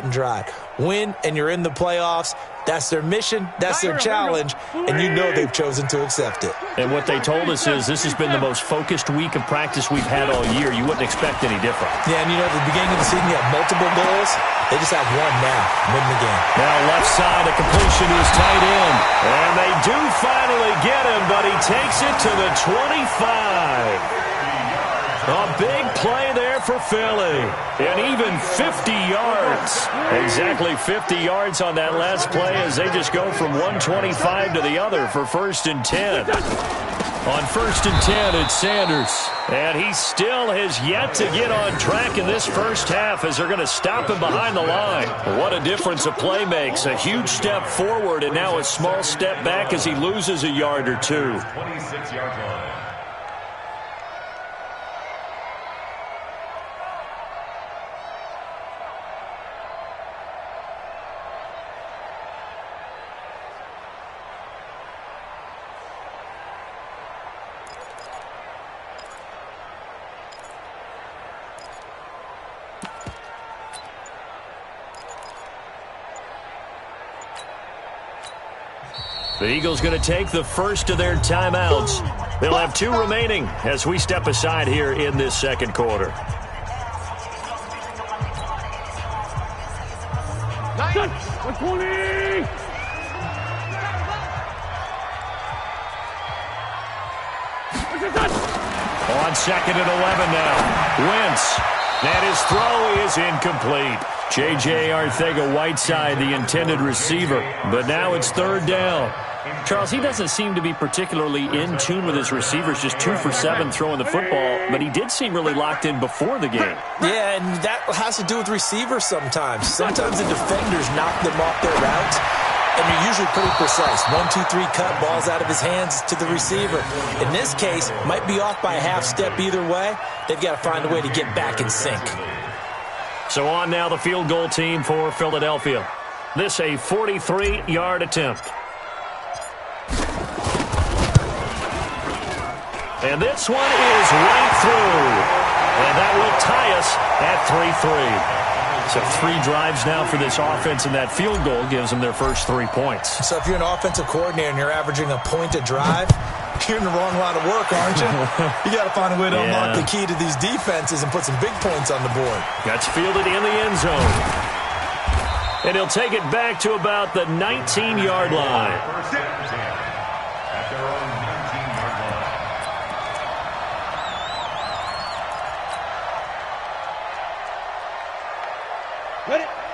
and drive. Win, and you're in the playoffs. That's their mission. That's their challenge. And you know they've chosen to accept it. And what they told us is this has been the most focused week of practice we've had all year. You wouldn't expect any different. Yeah, and you know, at the beginning of the season, you have multiple goals. They just have one now. Win the game. Now left side, a completion to his tight end. And they do finally get him, but he takes it to the 25. A big play there for Philly. And even 50 yards. Exactly 50 yards on that last play as they just go from 125 to the other for 1st and 10. On 1st and 10, it's Sanders. And he still has yet to get on track in this first half as they're going to stop him behind the line. What a difference a play makes. A huge step forward and now a small step back as he loses a yard or two. 26-yard line. The Eagles going to take the first of their timeouts. They'll have 2 remaining as we step aside here in this second quarter. On 2nd and 11 now. Wentz. And his throw is incomplete. J.J. Arcega-Whiteside, the intended receiver. But now it's 3rd down. Charles, he doesn't seem to be particularly in tune with his receivers, just 2 for 7 throwing the football, but he did seem really locked in before the game. Yeah, and that has to do with receivers sometimes. Sometimes the defenders knock them off their routes, and they're usually pretty precise. 1, 2, 3 cut, balls out of his hands to the receiver. In this case, might be off by a half step either way. They've got to find a way to get back in sync. So on now the field goal team for Philadelphia. This a 43-yard attempt. And this one is right through. And that will tie us at 3-3. So 3 drives now for this offense, and that field goal gives them their first 3 points. So if you're an offensive coordinator and you're averaging a point a drive, you're in the wrong line of work, aren't you? You got to find a way to unlock the key to these defenses and put some big points on the board. That's fielded in the end zone. And he'll take it back to about the 19-yard line.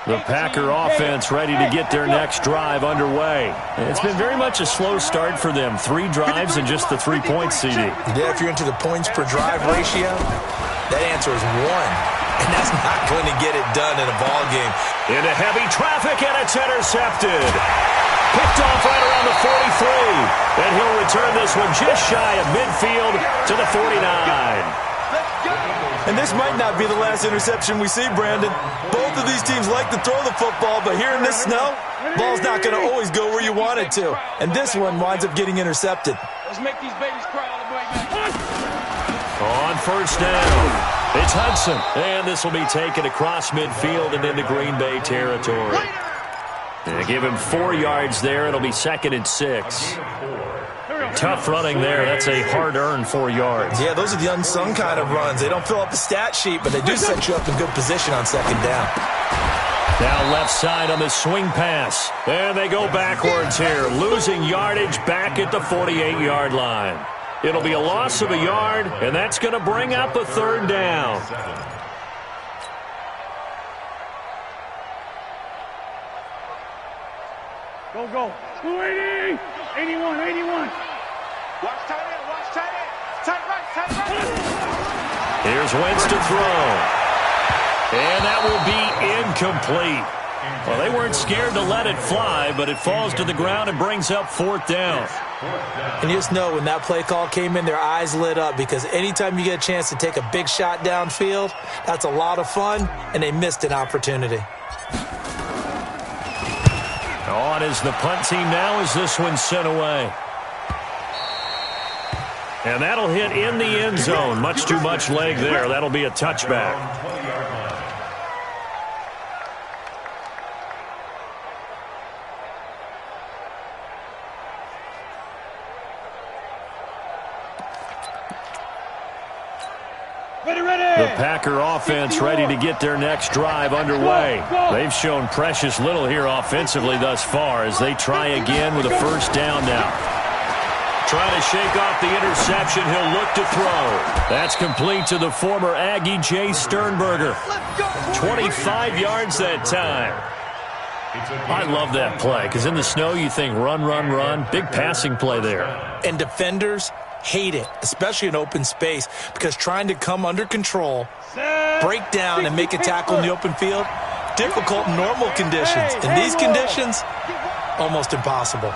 The Packer offense ready to get their next drive underway. It's been very much a slow start for them. 3 drives and just the 3 points, CD. Yeah, if you're into the points per drive ratio, that answer is 1. And that's not going to get it done in a ball game. Into heavy traffic, and it's intercepted. Picked off right around the 43. And he'll return this one just shy of midfield to the 49. And this might not be the last interception we see, Brandon. Both of these teams like to throw the football, but here in this snow, ball's not going to always go where you want it to. And this one winds up getting intercepted. Let's make these babies cry all the way back. On 1st down, it's Hudson. And this will be taken across midfield and into Green Bay territory. And give him 4 yards there. It'll be 2nd and 6. Tough running there. That's a hard-earned 4 yards. Yeah, those are the unsung kind of runs. They don't fill up the stat sheet, but they do set you up in good position on 2nd down. Now left side on the swing pass. And they go backwards here, losing yardage back at the 48-yard line. It'll be a loss of a yard, and that's going to bring up a 3rd down. Go, go. 280. 81, 81. Watch tight end, watch tight end. Tight right, tight right. Here's Wentz to throw. And that will be incomplete. Well, they weren't scared to let it fly, but it falls to the ground and brings up 4th down. And you just know when that play call came in, their eyes lit up because anytime you get a chance to take a big shot downfield, that's a lot of fun, and they missed an opportunity. On is the punt team now as this one's sent away. And that'll hit in the end zone. Much too much leg there. That'll be a touchback. The Packer offense ready to get their next drive underway. They've shown precious little here offensively thus far as they try again with a first down now. Trying to shake off the interception, he'll look to throw. That's complete to the former Aggie, Jay Sternberger. 25 yards that time. I love that play because in the snow you think run, run, run. Big passing play there. And defenders hate it, especially in open space, because trying to come under control, break down, and make a tackle in the open field, difficult in normal conditions. In these conditions, almost impossible.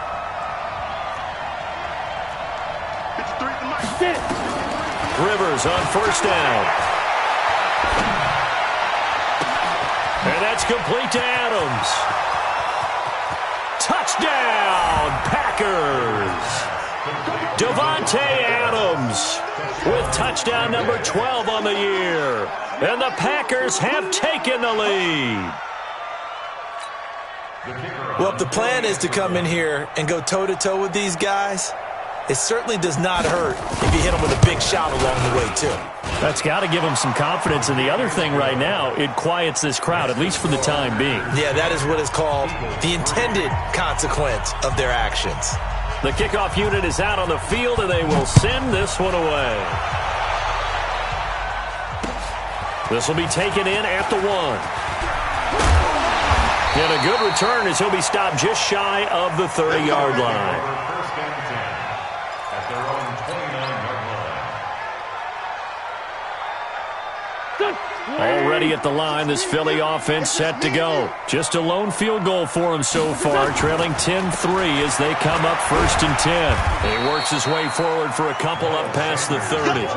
Rivers on first down. And that's complete to Adams. Touchdown, Packers! Davante Adams with touchdown number 12 on the year. And the Packers have taken the lead. Well, if the plan is to come in here and go toe-to-toe with these guys, it certainly does not hurt if you hit them with a big shot along the way, too. That's got to give them some confidence. And the other thing right now, it quiets this crowd, at least for the time being. Yeah, that is what is called the intended consequence of their actions. The kickoff unit is out on the field, and they will send this one away. This will be taken in at the 1. And a good return as he'll be stopped just shy of the 30-yard line. Already at the line, this Philly offense set to go. Just a lone field goal for him so far, trailing 10-3 as they come up 1st and 10. He works his way forward for a couple up past the 30.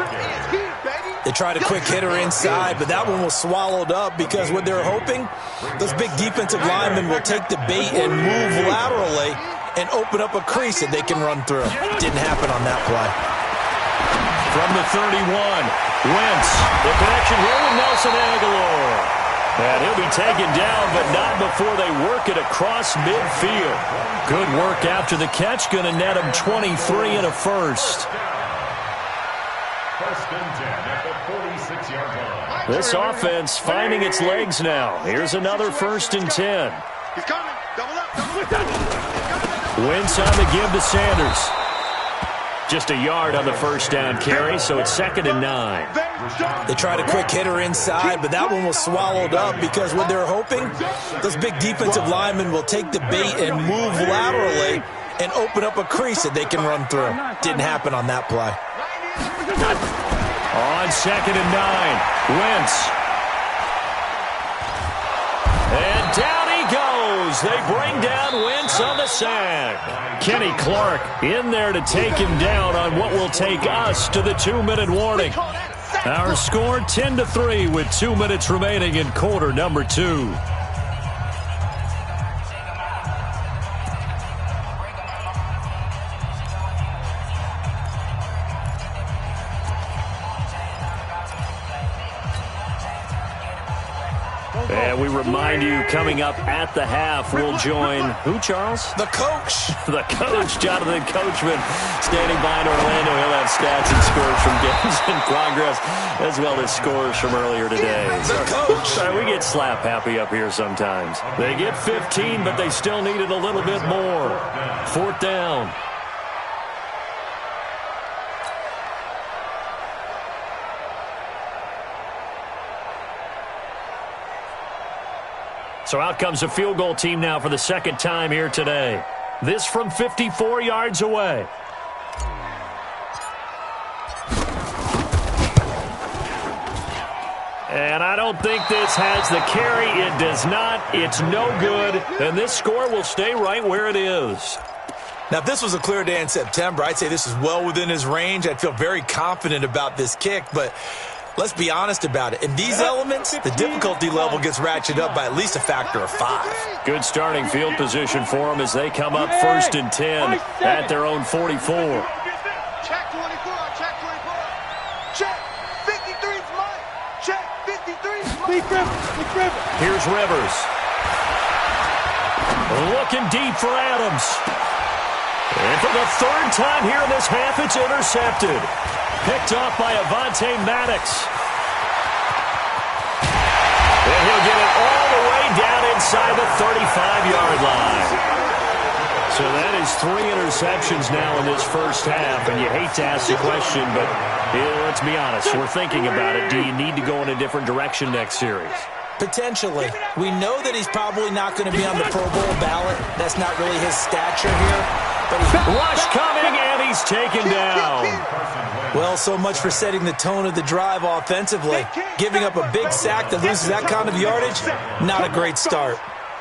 They tried a quick hitter inside, but that one was swallowed up because what they're hoping, those big defensive linemen will take the bait and move laterally and open up a crease that they can run through. Didn't happen on that play. From the 31, Wentz, the connection here with Nelson Aguilar. And he'll be taken down, but not before they work it across midfield. Good work after the catch, going to net him 23 and a first. This offense finding its legs now. Here's another 1st and 10. He's coming. Double up. Wentz on the give to Sanders. Just a yard on the first down carry, so it's 2nd and 9. They tried a quick hitter inside, but that one was swallowed up because what they're hoping, those big defensive linemen will take the bait and move laterally and open up a crease that they can run through. Didn't happen on that play. On 2nd and 9, Wentz. And down he goes. They bring down Wentz on the sack. Kenny Clark in there to take him down on what will take us to the 2-minute warning. Our score 10-3 with 2 minutes remaining in quarter number 2. And we remind you, coming up at the half, we'll join who, Charles? The coach. The coach, Jonathan Coachman, standing by in Orlando. He'll have stats and scores from games in progress, as well as scores from earlier today. The coach. We get slap happy up here sometimes. They get 15, but they still needed a little bit more. 4th down. So out comes a field goal team now for the 2nd time here today. This from 54 yards away. And I don't think this has the carry. It does not. It's no good. And this score will stay right where it is. Now, if this was a clear day in September, I'd say this is well within his range. I'd feel very confident about this kick, but let's be honest about it. In these elements, the difficulty level gets ratcheted up by at least a factor of 5. Good starting field position for them as they come up 1st and 10 at their own 44. Check 24. Check 24. Check 53 is mine. Check 53 is mine. Here's Rivers. Looking deep for Adams. And for the 3rd time here in this half, it's intercepted. Picked off by Avonte Maddox. inside the 35-yard line. So that is 3 interceptions now in this first half, and you hate to ask the question, but let's be honest, we're thinking about it. Do you need to go in a different direction next series? Potentially. We know that he's probably not going to be on the Pro Bowl ballot. That's not really his stature here. But rush coming, and he's taken down. Well, so much for setting the tone of the drive offensively. Giving up a big sack that loses that kind of yardage, not a great start.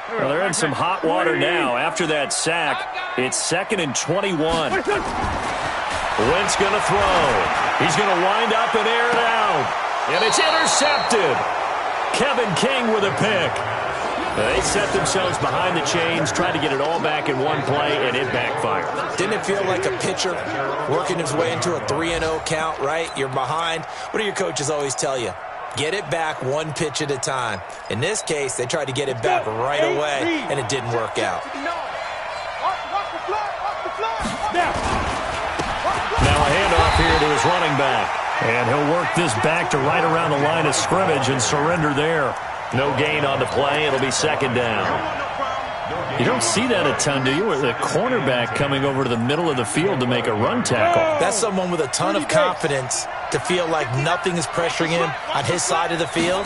Well, they're in some hot water now. After that sack, it's 2nd and 21. Wentz going to throw. He's going to wind up and air it out. And it's intercepted. Kevin King with a pick. They set themselves behind the chains, tried to get it all back in one play, and it backfired. Didn't it feel like a pitcher working his way into a 3-0 count, right? You're behind. What do your coaches always tell you? Get it back one pitch at a time. In this case, they tried to get it back right away, and it didn't work out. Now a handoff here to his running back. And he'll work this back to right around the line of scrimmage and surrender there. No gain on the play. It'll be 2nd down. You don't see that a ton, do you? With a cornerback coming over to the middle of the field to make a run tackle. That's someone with a ton of confidence to feel like nothing is pressuring him on his side of the field.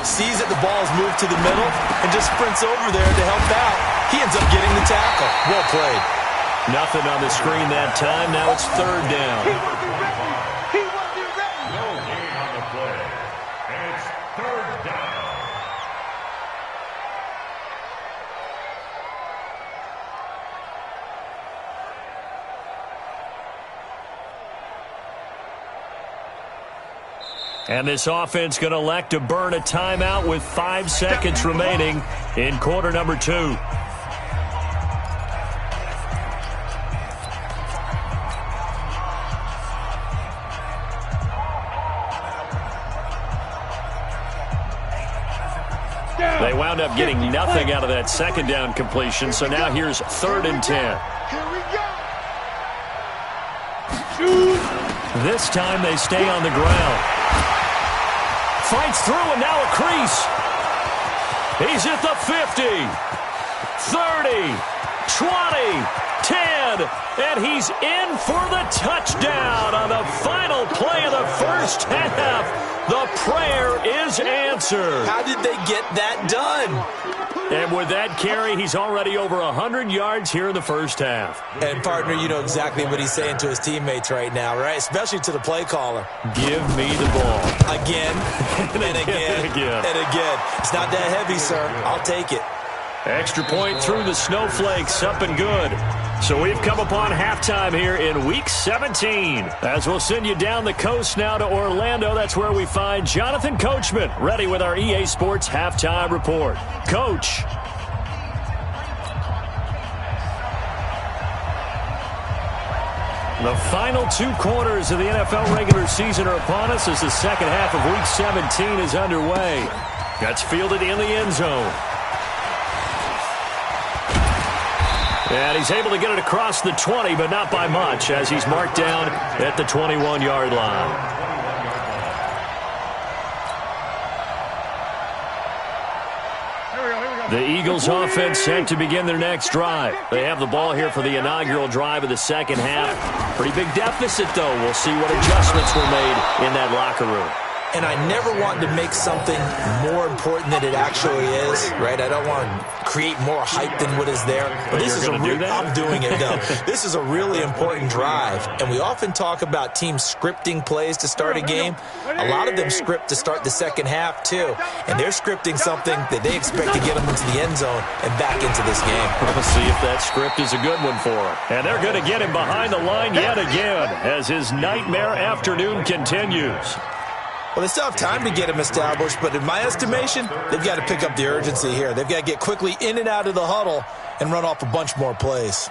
Sees that the ball's moved to the middle and just sprints over there to help out. He ends up getting the tackle. Well played. Nothing on the screen that time. Now it's 3rd down. And this offense going to elect to burn a timeout with 5 seconds remaining in quarter number 2. They wound up getting nothing out of that 2nd down completion, so now here's 3rd and 10. This time they stay on the ground. Fights through, and now a crease. He's at the 50, 30, 20, 10, and he's in for the touchdown on the final play of the first half. The prayer is answered. How did they get that done? And with that carry, he's already over 100 yards here in the first half. And, partner, you know exactly what he's saying to his teammates right now, right? Especially to the play caller. Give me the ball. Again, and again, and again. It's not that heavy, sir. I'll take it. Extra point through the snowflakes, up and good. So we've come upon halftime here in Week 17. As we'll send you down the coast now to Orlando, that's where we find Jonathan Coachman, ready with our EA Sports Halftime Report. Coach. The final 2 quarters of the NFL regular season are upon us as the second half of Week 17 is underway. That's fielded in the end zone. And he's able to get it across the 20, but not by much, as he's marked down at the 21-yard line. The Eagles offense set to begin their next drive. They have the ball here for the inaugural drive of the second half. Pretty big deficit, though. We'll see what adjustments were made in that locker room. And I never want to make something more important than it actually is, right? I don't want to create more hype than what is there. But this is I'm doing it, though. This is a really important drive. And we often talk about teams scripting plays to start a game. A lot of them script to start the second half, too. And they're scripting something that they expect to get them into the end zone and back into this game. We'll see if that script is a good one for him. And they're going to get him behind the line yet again as his nightmare afternoon continues. Well, they still have time to get him established, but in my estimation, they've got to pick up the urgency here. They've got to get quickly in and out of the huddle and run off a bunch more plays.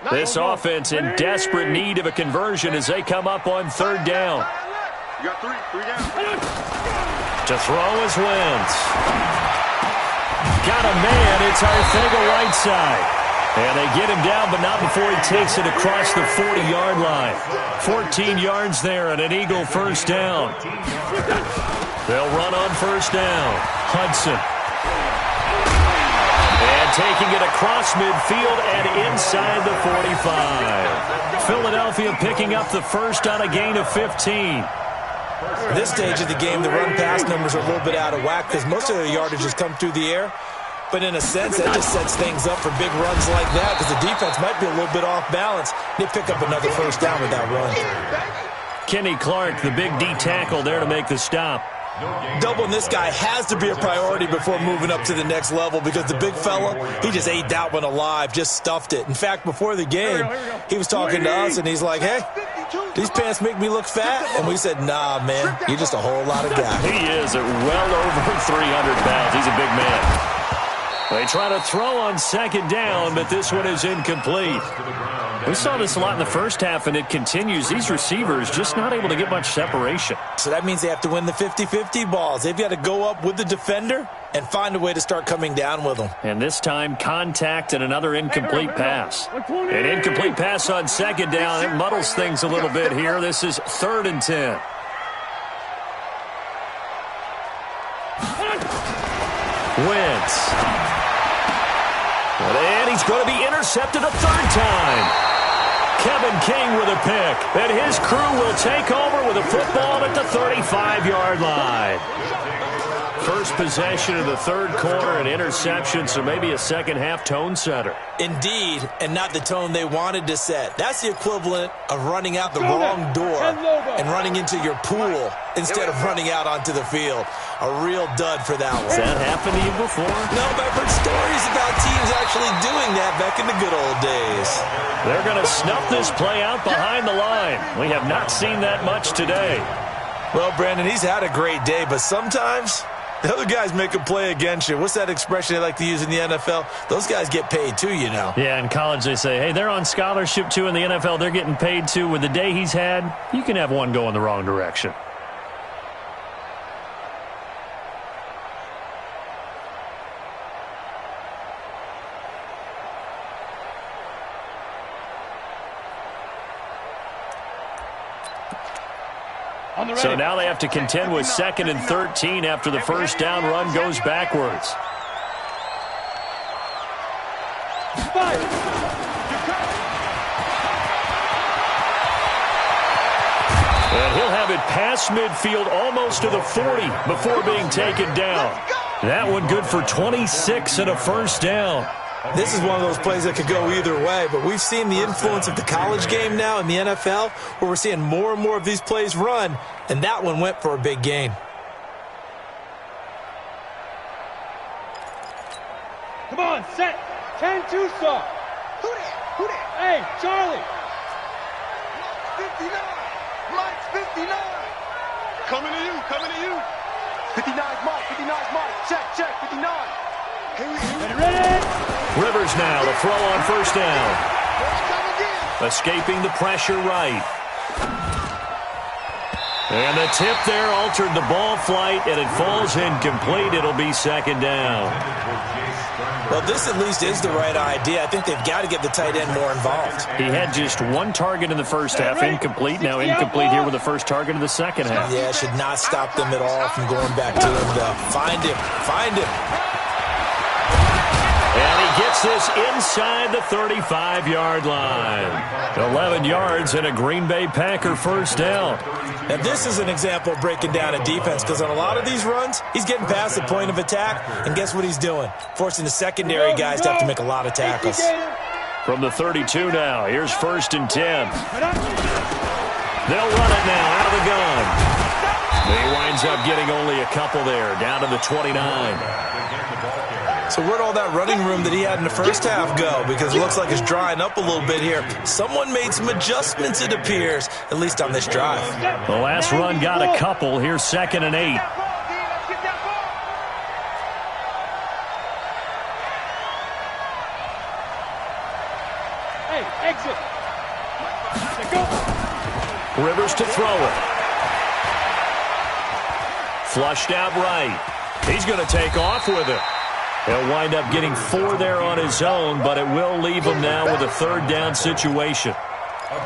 This offense in desperate need of a conversion as they come up on 3rd down. You got three down. To throw is Wentz. Got a man. It's Arcega Whiteside. And they get him down, but not before he takes it across the 40-yard line. 14 yards there and an Eagle first down. They'll run on first down. Hudson. And taking it across midfield and inside the 45. Philadelphia picking up the first on a gain of 15. At this stage of the game, the run-pass numbers are a little bit out of whack because most of their yardage has come through the air. But in a sense, that just sets things up for big runs like that because the defense might be a little bit off balance. They pick up another first down with that run. Kenny Clark, the big D tackle there to make the stop. Doubling this guy has to be a priority before moving up to the next level because the big fella, he just ate that one alive, just stuffed it. In fact, before the game, he was talking to us, and he's like, hey, these pants make me look fat? And we said, nah, man, you're just a whole lot of guy. He is at well over 300 pounds. He's a big man. They try to throw on second down, but this one is incomplete. We saw this a lot in the first half, and it continues. These receivers just not able to get much separation. So that means they have to win the 50-50 balls. They've got to go up with the defender and find a way to start coming down with them. And this time, contact and another incomplete pass. An incomplete pass on second down. It muddles things a little bit here. This is 3rd and 10. Wentz. And he's going to be intercepted a third time. Kevin King with a pick. And his crew will take over with a football at the 35-yard line. First possession of the third quarter, an interception, so maybe a second-half tone setter. Indeed, and not the tone they wanted to set. That's the equivalent of running out the wrong door and running into your pool instead of running out onto the field. A real dud for that one. Has that happened to you before? No, but I've heard stories about teams actually doing that back in the good old days. They're going to snuff this play out behind the line. We have not seen that much today. Well, Brandon, he's had a great day, but sometimes the other guys make a play against you. What's that expression they like to use in the NFL? Those guys get paid too, you know. Yeah, in college they say, hey, they're on scholarship too. In the NFL, they're getting paid too. With the day he's had, you can have one go in the wrong direction. So now they have to contend with 2nd and 13 after the first down run goes backwards. And he'll have it past midfield almost to the 40 before being taken down. That one good for 26 and a first down. This is one of those plays that could go either way, but we've seen the influence of the college game now in the NFL where we're seeing more and more of these plays run, and that one went for a big gain. Come on, set. 10-2 stop. Who that? Who that? Hey, Charlie. 59. Mike's 59. Coming to you, coming to you. 59's Mike, 59's Mike. Check, check, 59. Ready? Rivers now to throw on first down. Escaping the pressure right. And the tip there altered the ball flight, and it falls incomplete. It'll be second down. Well, this at least is the right idea. I think they've got to get the tight end more involved. He had just one target in the first half, incomplete. Now incomplete here with the first target in the second half. Yeah, should not stop them at all from going back to him, though. Find him. Find him. And he gets this inside the 35-yard line. 11 yards and a Green Bay Packer first down. Now, this is an example of breaking down a defense because on a lot of these runs, he's getting past the point of attack, and guess what he's doing? Forcing the secondary guys to have to make a lot of tackles. From the 32 now, here's 1st and 10. They'll run it now out of the gun. He winds up getting only a couple there, down to the 29. So where'd all that running room that he had in the first half go? Because it looks like it's drying up a little bit here. Someone made some adjustments, it appears, at least on this drive. The last run got a couple. Here's 2nd and 8. Hey, exit. Rivers to throw it. Flushed out right. He's going to take off with it. He'll wind up getting 4 there on his own, but it will leave him now with a 3rd down situation.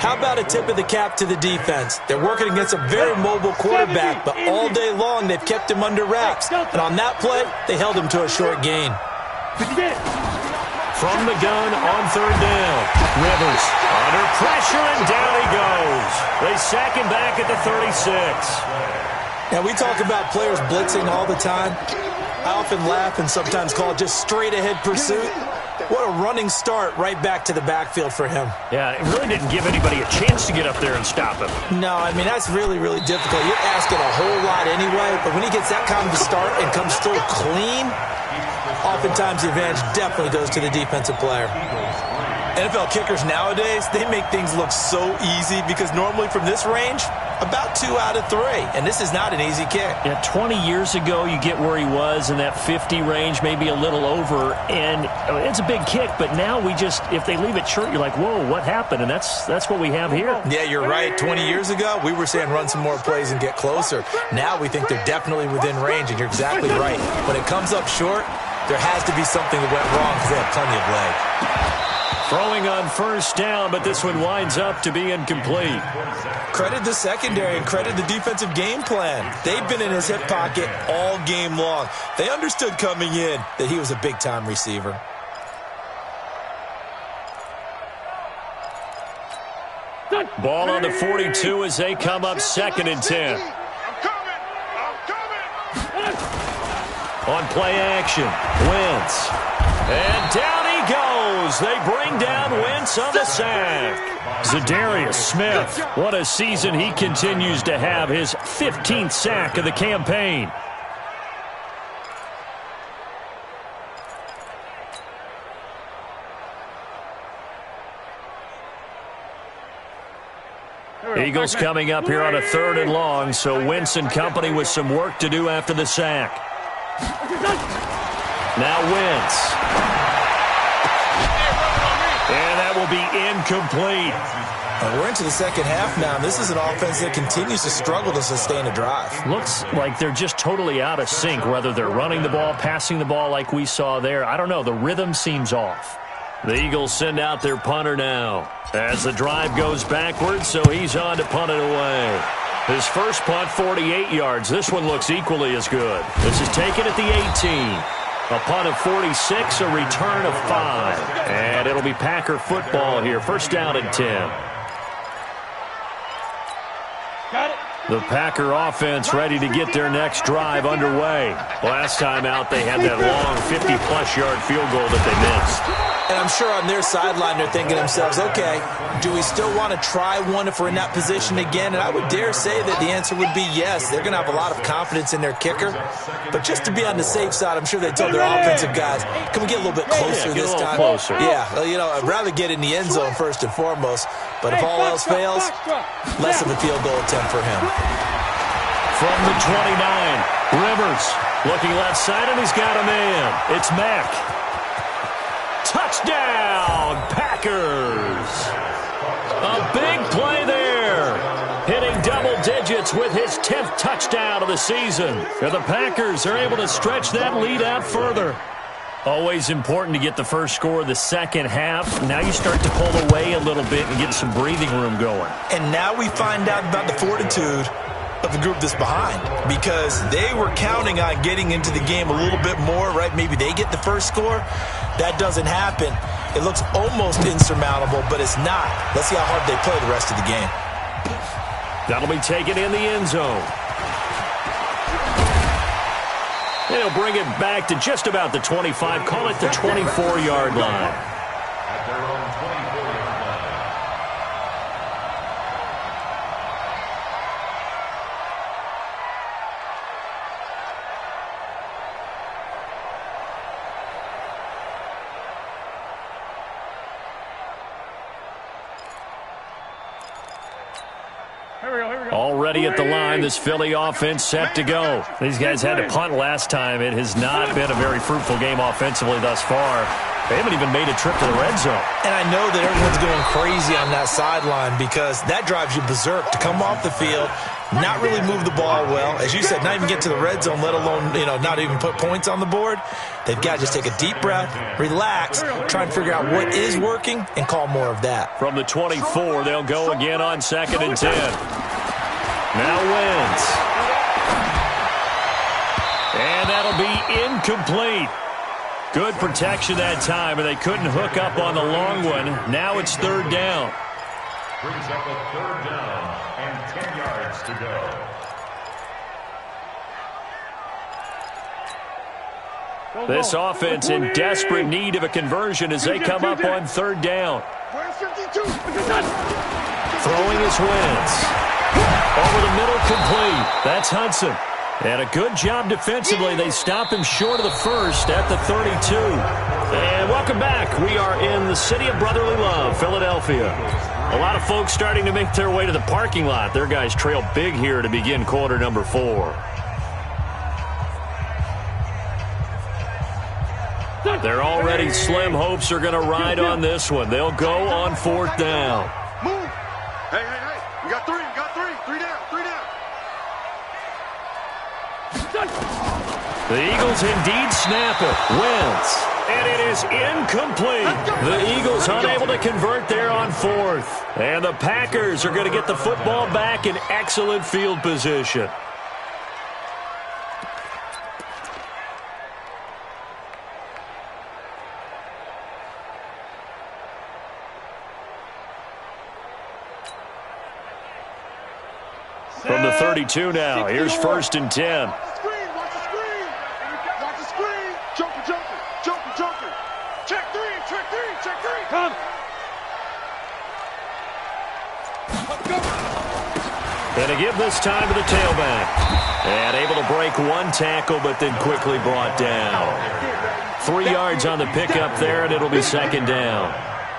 How about a tip of the cap to the defense? They're working against a very mobile quarterback, but all day long they've kept him under wraps. And on that play, they held him to a short gain. From the gun on 3rd down. Rivers under pressure, and down he goes. They sack him back at the 36. Now, we talk about players blitzing all the time. I often laugh and sometimes call it just straight-ahead pursuit. What a running start right back to the backfield for him. Yeah, it really didn't give anybody a chance to get up there and stop him. No, I mean, that's really, really difficult. You're asking a whole lot anyway, but when he gets that kind of a start and comes through clean, oftentimes the advantage definitely goes to the defensive player. NFL kickers nowadays, they make things look so easy because normally from this range, about 2 out of 3, and this is not an easy kick. Yeah, 20 years ago, you get where he was in that 50 range, maybe a little over, and it's a big kick, but now we just, if they leave it short, you're like, whoa, what happened? And that's what we have here. Yeah, you're right. 20 years ago, we were saying run some more plays and get closer. Now we think they're definitely within range, and you're exactly right. When it comes up short, there has to be something that went wrong because they have plenty of leg. Throwing on 1st down, but this one winds up to be incomplete. Credit the secondary and credit the defensive game plan. They've been in his hip pocket all game long. They understood coming in that he was a big-time receiver. Ball on the 42 as they come up 2nd and 10. On play action, Wentz. And down he goes. They bring down Wentz on the sack. Zadarius Smith, what a season he continues to have, his 15th sack of the campaign. Eagles coming up here on a 3rd and long, so Wentz and company with some work to do after the sack. Now Wentz. And that will be incomplete. We're into the second half now. This is an offense that continues to struggle to sustain a drive. Looks like they're just totally out of sync, whether they're running the ball, passing the ball like we saw there. I don't know. The rhythm seems off. The Eagles send out their punter now as the drive goes backwards, so he's on to punt it away. His first punt, 48 yards. This one looks equally as good. This is taken at the 18. A punt of 46, a return of 5. And it'll be Packer football here. 1st down and 10. Got it. The Packer offense ready to get their next drive underway. Last time out, they had that long 50-plus yard field goal that they missed. And I'm sure on their sideline they're thinking to themselves, okay, do we still want to try one if we're in that position again? And I would dare say that the answer would be yes. They're going to have a lot of confidence in their kicker. But just to be on the safe side, I'm sure they told their offensive guys, can we get a little bit closer this time? Closer. Yeah, you know, I'd rather get in the end zone first and foremost. But if all else fails, less of a field goal attempt for him. From the 29, Rivers looking left side, and he's got a man. It's Mack. Touchdown, Packers. A big play there. Hitting double digits with his 10th touchdown of the season. And the Packers are able to stretch that lead out further. Always important to get the first score of the second half. Now you start to pull away a little bit and get some breathing room going. And now we find out about the fortitude of the group that's behind, because they were counting on getting into the game a little bit more, right? Maybe they get the first score. That doesn't happen. It looks almost insurmountable, but it's not. Let's see how hard they play the rest of the game. That'll be taken in the end zone. They'll bring it back to just about the 25, call it the 24-yard line. Already at the line, this Philly offense set to go. These guys had to punt last time. It has not been a very fruitful game offensively thus far. They haven't even made a trip to the red zone. And I know that everyone's going crazy on that sideline because that drives you berserk to come off the field, not really move the ball well. As you said, not even get to the red zone, let alone, not even put points on the board. They've got to just take a deep breath, relax, try and figure out what is working, and call more of that. From the 24, they'll go again on 2nd and 10. Now Wentz. And that'll be incomplete. Good protection that time, and they couldn't hook up on the long one. Now it's 3rd down. Brings up a 3rd down and 10 yards to go. This offense in desperate need of a conversion as they come up on 3rd down. Throwing is Wentz. Over the middle, complete. That's Hudson. And a good job defensively. They stop him short of the first at the 32. And welcome back. We are in the city of brotherly love, Philadelphia. A lot of folks starting to make their way to the parking lot. Their guys trail big here to begin quarter number 4. They're already slim hopes are going to ride on this one. They'll go on 4th down. Move. Hey. We got 3. 3 down. The Eagles indeed snap it. Wentz. And it is incomplete. The Eagles unable to convert there on 4th. And the Packers are going to get the football back in excellent field position. From the 32 now, here's 1st and 10. Watch the screen. Joker. Check 3. Come. And to give this time to the tailback. And able to break one tackle, but then quickly brought down. 3 yards on the pickup there, and it'll be 2nd down.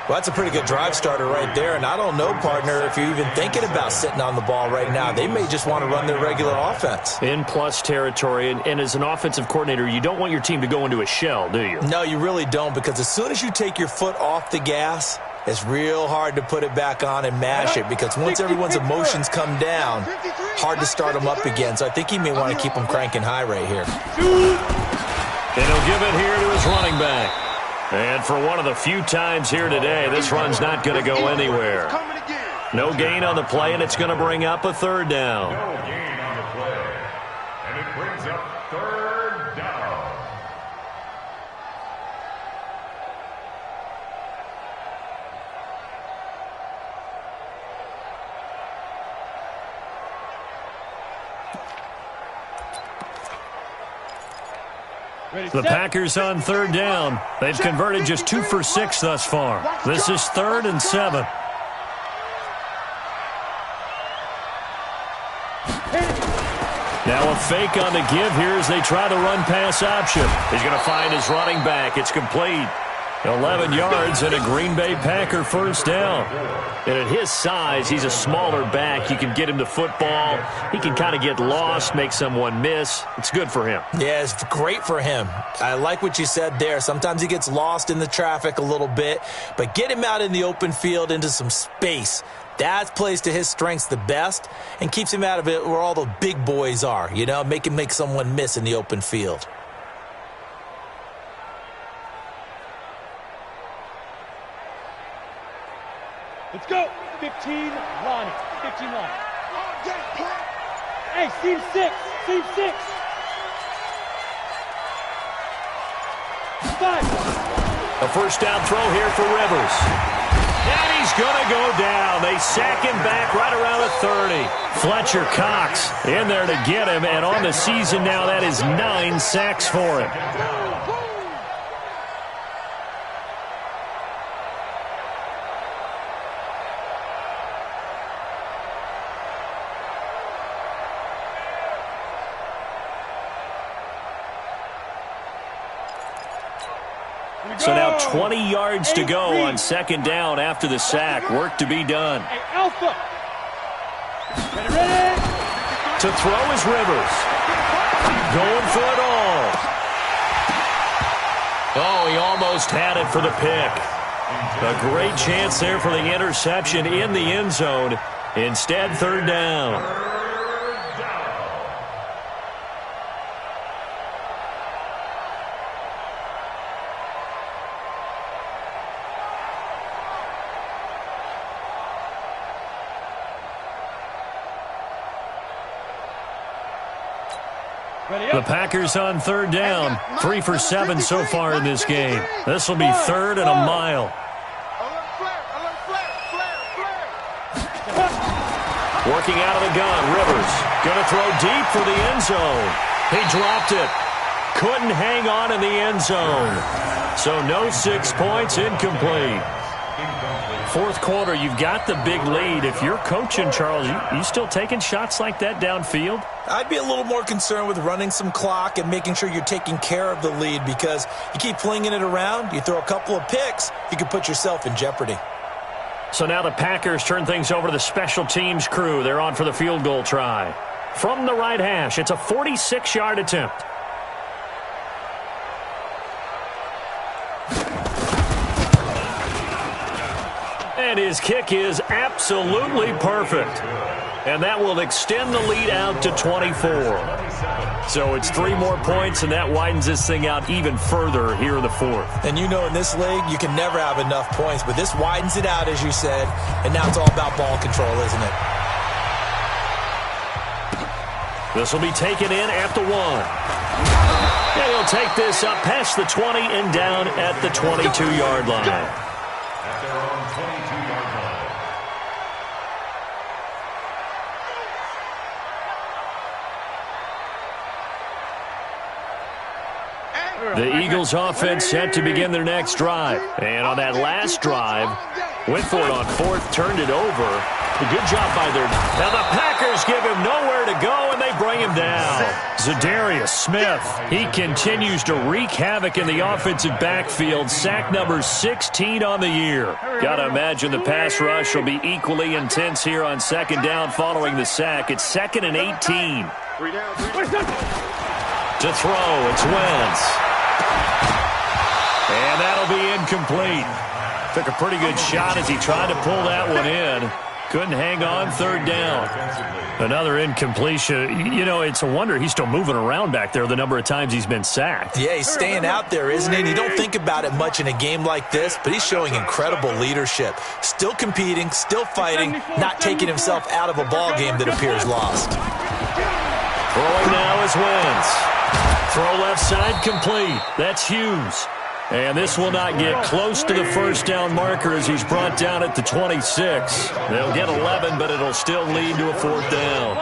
Well, that's a pretty good drive starter right there, and I don't know, partner, if you're even thinking about sitting on the ball right now. They may just want to run their regular offense. In plus territory, and as an offensive coordinator, you don't want your team to go into a shell, do you? No, you really don't, because as soon as you take your foot off the gas, it's real hard to put it back on and mash it, because once everyone's emotions come down, hard to start them up again. So I think he may want to keep them cranking high right here. And he'll give it here to his running back. And for one of the few times here today, this run's not going to go anywhere. No gain on the play, and it's going to bring up a 3rd down. No gain on the play. And it brings up 3rd down. The Packers on 3rd down. They've converted just 2 for 6 thus far. This is 3rd and 7. Now a fake on the give here as they try the run-pass option. He's going to find his running back. It's complete. 11 yards and a Green Bay Packer 1st down. And at his size, he's a smaller back. You can get him the football. He can kind of get lost, make someone miss. It's good for him. Yeah, it's great for him. I like what you said there. Sometimes he gets lost in the traffic a little bit, but get him out in the open field into some space. That plays to his strengths the best and keeps him out of it where all the big boys are, make him make someone miss in the open field. Let's go. 15, Lonnie. 15, Lonnie. Hey, seam 6. Seam 6. 5. A 1st down throw here for Rivers. And he's going to go down. They sack him back right around the 30. Fletcher Cox in there to get him. And on the season now, that is 9 sacks for him. So now 20 yards to go on 2nd down after the sack. Work to be done. Hey, Alpha. Ready. To throw is Rivers. Going for it all. Oh, he almost had it for the pick. A great chance there for the interception in the end zone. Instead, 3rd down. The Packers on third down. 3 for 7 so far in this game. This will be third and a mile. Working out of the gun, Rivers. Going to throw deep for the end zone. He dropped it. Couldn't hang on in the end zone. So no 6 points, incomplete. Fourth quarter, you've got the big lead. If you're coaching, Charles, you still taking shots like that downfield? I'd be a little more concerned with running some clock and making sure you're taking care of the lead, because you keep flinging it around, you throw a couple of picks, you could put yourself in jeopardy. So now the Packers turn things over to the special teams crew. They're on for the field goal try. From the right hash, it's a 46-yard attempt. And his kick is absolutely perfect. And that will extend the lead out to 24. So it's 3 more points, and that widens this thing out even further here in the fourth. And you know, in this league, you can never have enough points, but this widens it out, as you said, and now it's all about ball control, isn't it? This will be taken in at the 1. And he'll take this up past the 20 and down at the 22-yard line. At their own 22-yard line. The Eagles offense set to begin their next drive. And on that last drive, went for it on fourth, turned it over. A good job by their... Now the Packers give him nowhere to go, and they bring him down. Zadarius Smith, he continues to wreak havoc in the offensive backfield. Sack number 16 on the year. Got to imagine the pass rush will be equally intense here on second down following the sack. It's 2nd and 18. To throw, it's Wentz. And that'll be incomplete. Took a pretty good shot as he tried to pull that one in. Couldn't hang on, third down. Another incompletion. You know, it's a wonder he's still moving around back there the number of times he's been sacked. Yeah, he's staying out there, isn't he? And you don't think about it much in a game like this, but he's showing incredible leadership. Still competing, still fighting, not taking himself out of a ball game that appears lost. Throwing now is Wentz. Throw left side complete. That's Hughes. And this will not get close to the first down marker as he's brought down at the 26. They'll get 11, but it'll still lead to a fourth down.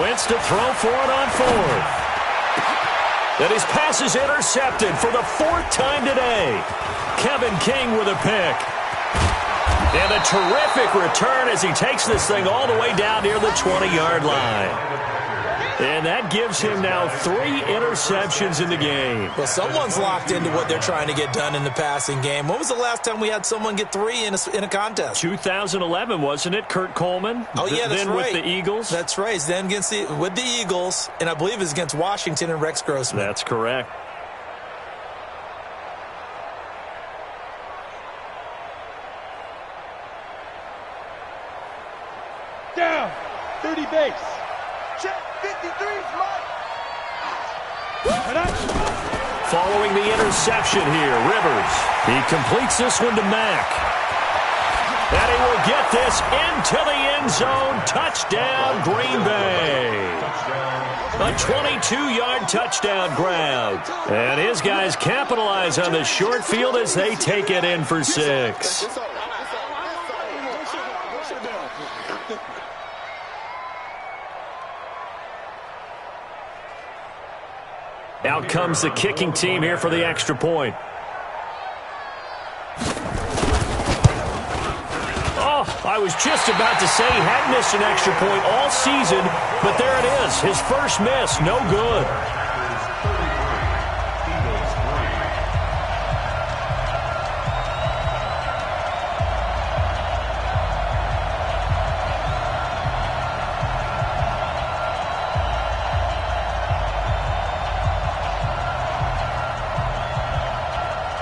Wentz to throw for it on fourth. And his pass is intercepted for the 4th time today. Kevin King with a pick. And a terrific return as he takes this thing all the way down near the 20-yard line. And that gives him now 3 interceptions in the game. Well, someone's locked into what they're trying to get done in the passing game. When was the last time we had someone get 3 in a contest? 2011, wasn't it, Kurt Coleman? Oh, yeah, that's then right. With the Eagles? That's right. Then with the Eagles, and I believe it was against Washington and Rex Grossman. That's correct. Down. 30 base. Check 53's Mike. Following the interception here, Rivers. He completes this one to Mack. And he will get this into the end zone. Touchdown, Green Bay. A 22-yard touchdown grab. And his guys capitalize on the short field as they take it in for 6. Out comes the kicking team here for the extra point. Oh, I was just about to say he hadn't missed an extra point all season, but there it is. His first miss, no good.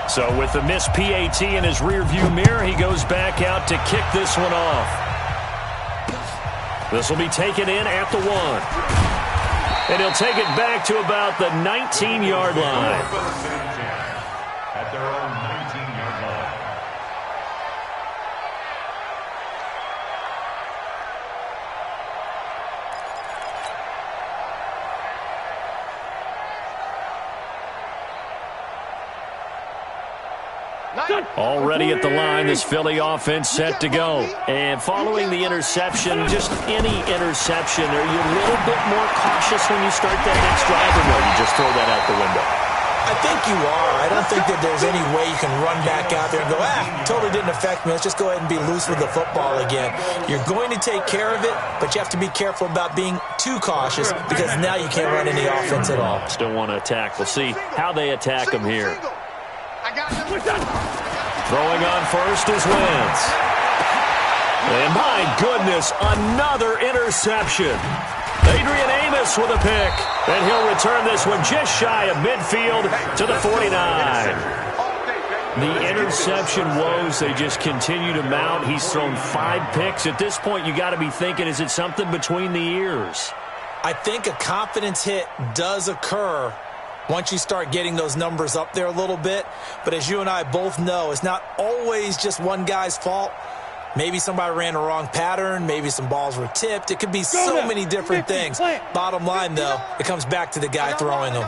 So with the missed PAT in his rearview mirror, he goes back out to kick this one off. This will be taken in at the 1. And he'll take it back to about the 19-yard line. At their own 19-yard line. Already at the line, this Philly offense set to go. And following the interception, just any interception, are you a little bit more cautious when you start that next drive, or no, you just throw that out the window? I think you are. I don't think that there's any way you can run back out there and go, totally didn't affect me. Let's just go ahead and be loose with the football again. You're going to take care of it, but you have to be careful about being too cautious because now you can't run any offense at all. Still want to attack. We'll see how they attack them here. Throwing on first is Wentz. And my goodness, another interception. Adrian Amos with a pick. And he'll return this one just shy of midfield to the 49. The interception woes, they just continue to mount. He's thrown 5 picks. At this point, you got to be thinking, is it something between the ears? I think a confidence hit does occur once you start getting those numbers up there a little bit. But as you and I both know, it's not always just one guy's fault. Maybe somebody ran a wrong pattern. Maybe some balls were tipped. It could be so many different things. Bottom line, though, it comes back to the guy throwing them.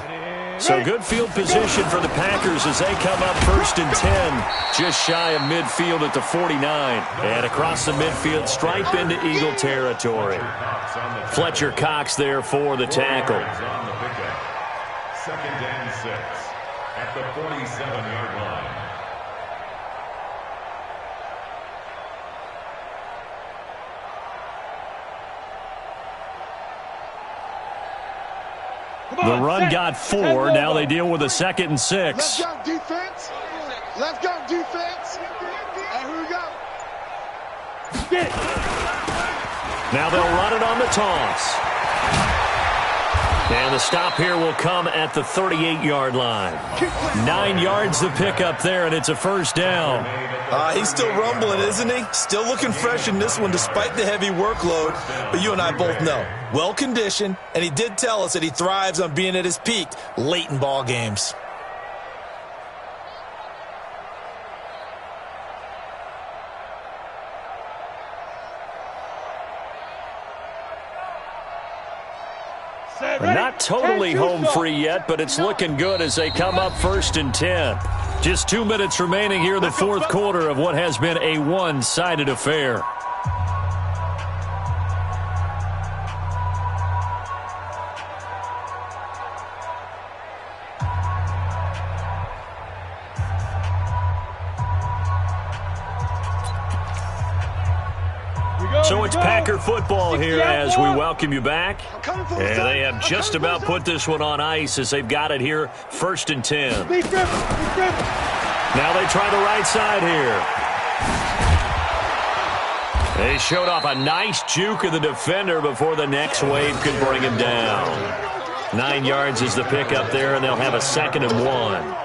So good field position for the Packers as they come up 1st and 10, just shy of midfield at the 49. And across the midfield, stripe into Eagle territory. Fletcher Cox there for the tackle. 2nd and 6 at the 47-yard line. The run got 4. Now they deal with a 2nd and 6. Let's go, defense. Let's go, defense. And here we go. Now they'll run it on the toss. And the stop here will come at the 38-yard line. 9 yards to pick up there, and it's a 1st down. He's still rumbling, isn't he? Still looking fresh in this one despite the heavy workload. But you and I both know, well-conditioned, and he did tell us that he thrives on being at his peak late in ball games. Not totally home free yet, but it's looking good as they come up 1st and 10. Just 2 minutes remaining here in the 4th quarter of what has been a one-sided affair. So it's Packer football here as we welcome you back. And they have just about put this one on ice as they've got it here, 1st and 10. Now they try the right side here. They showed off a nice juke of the defender before the next wave could bring him down. 9 yards is the pickup there, and they'll have a 2nd and 1.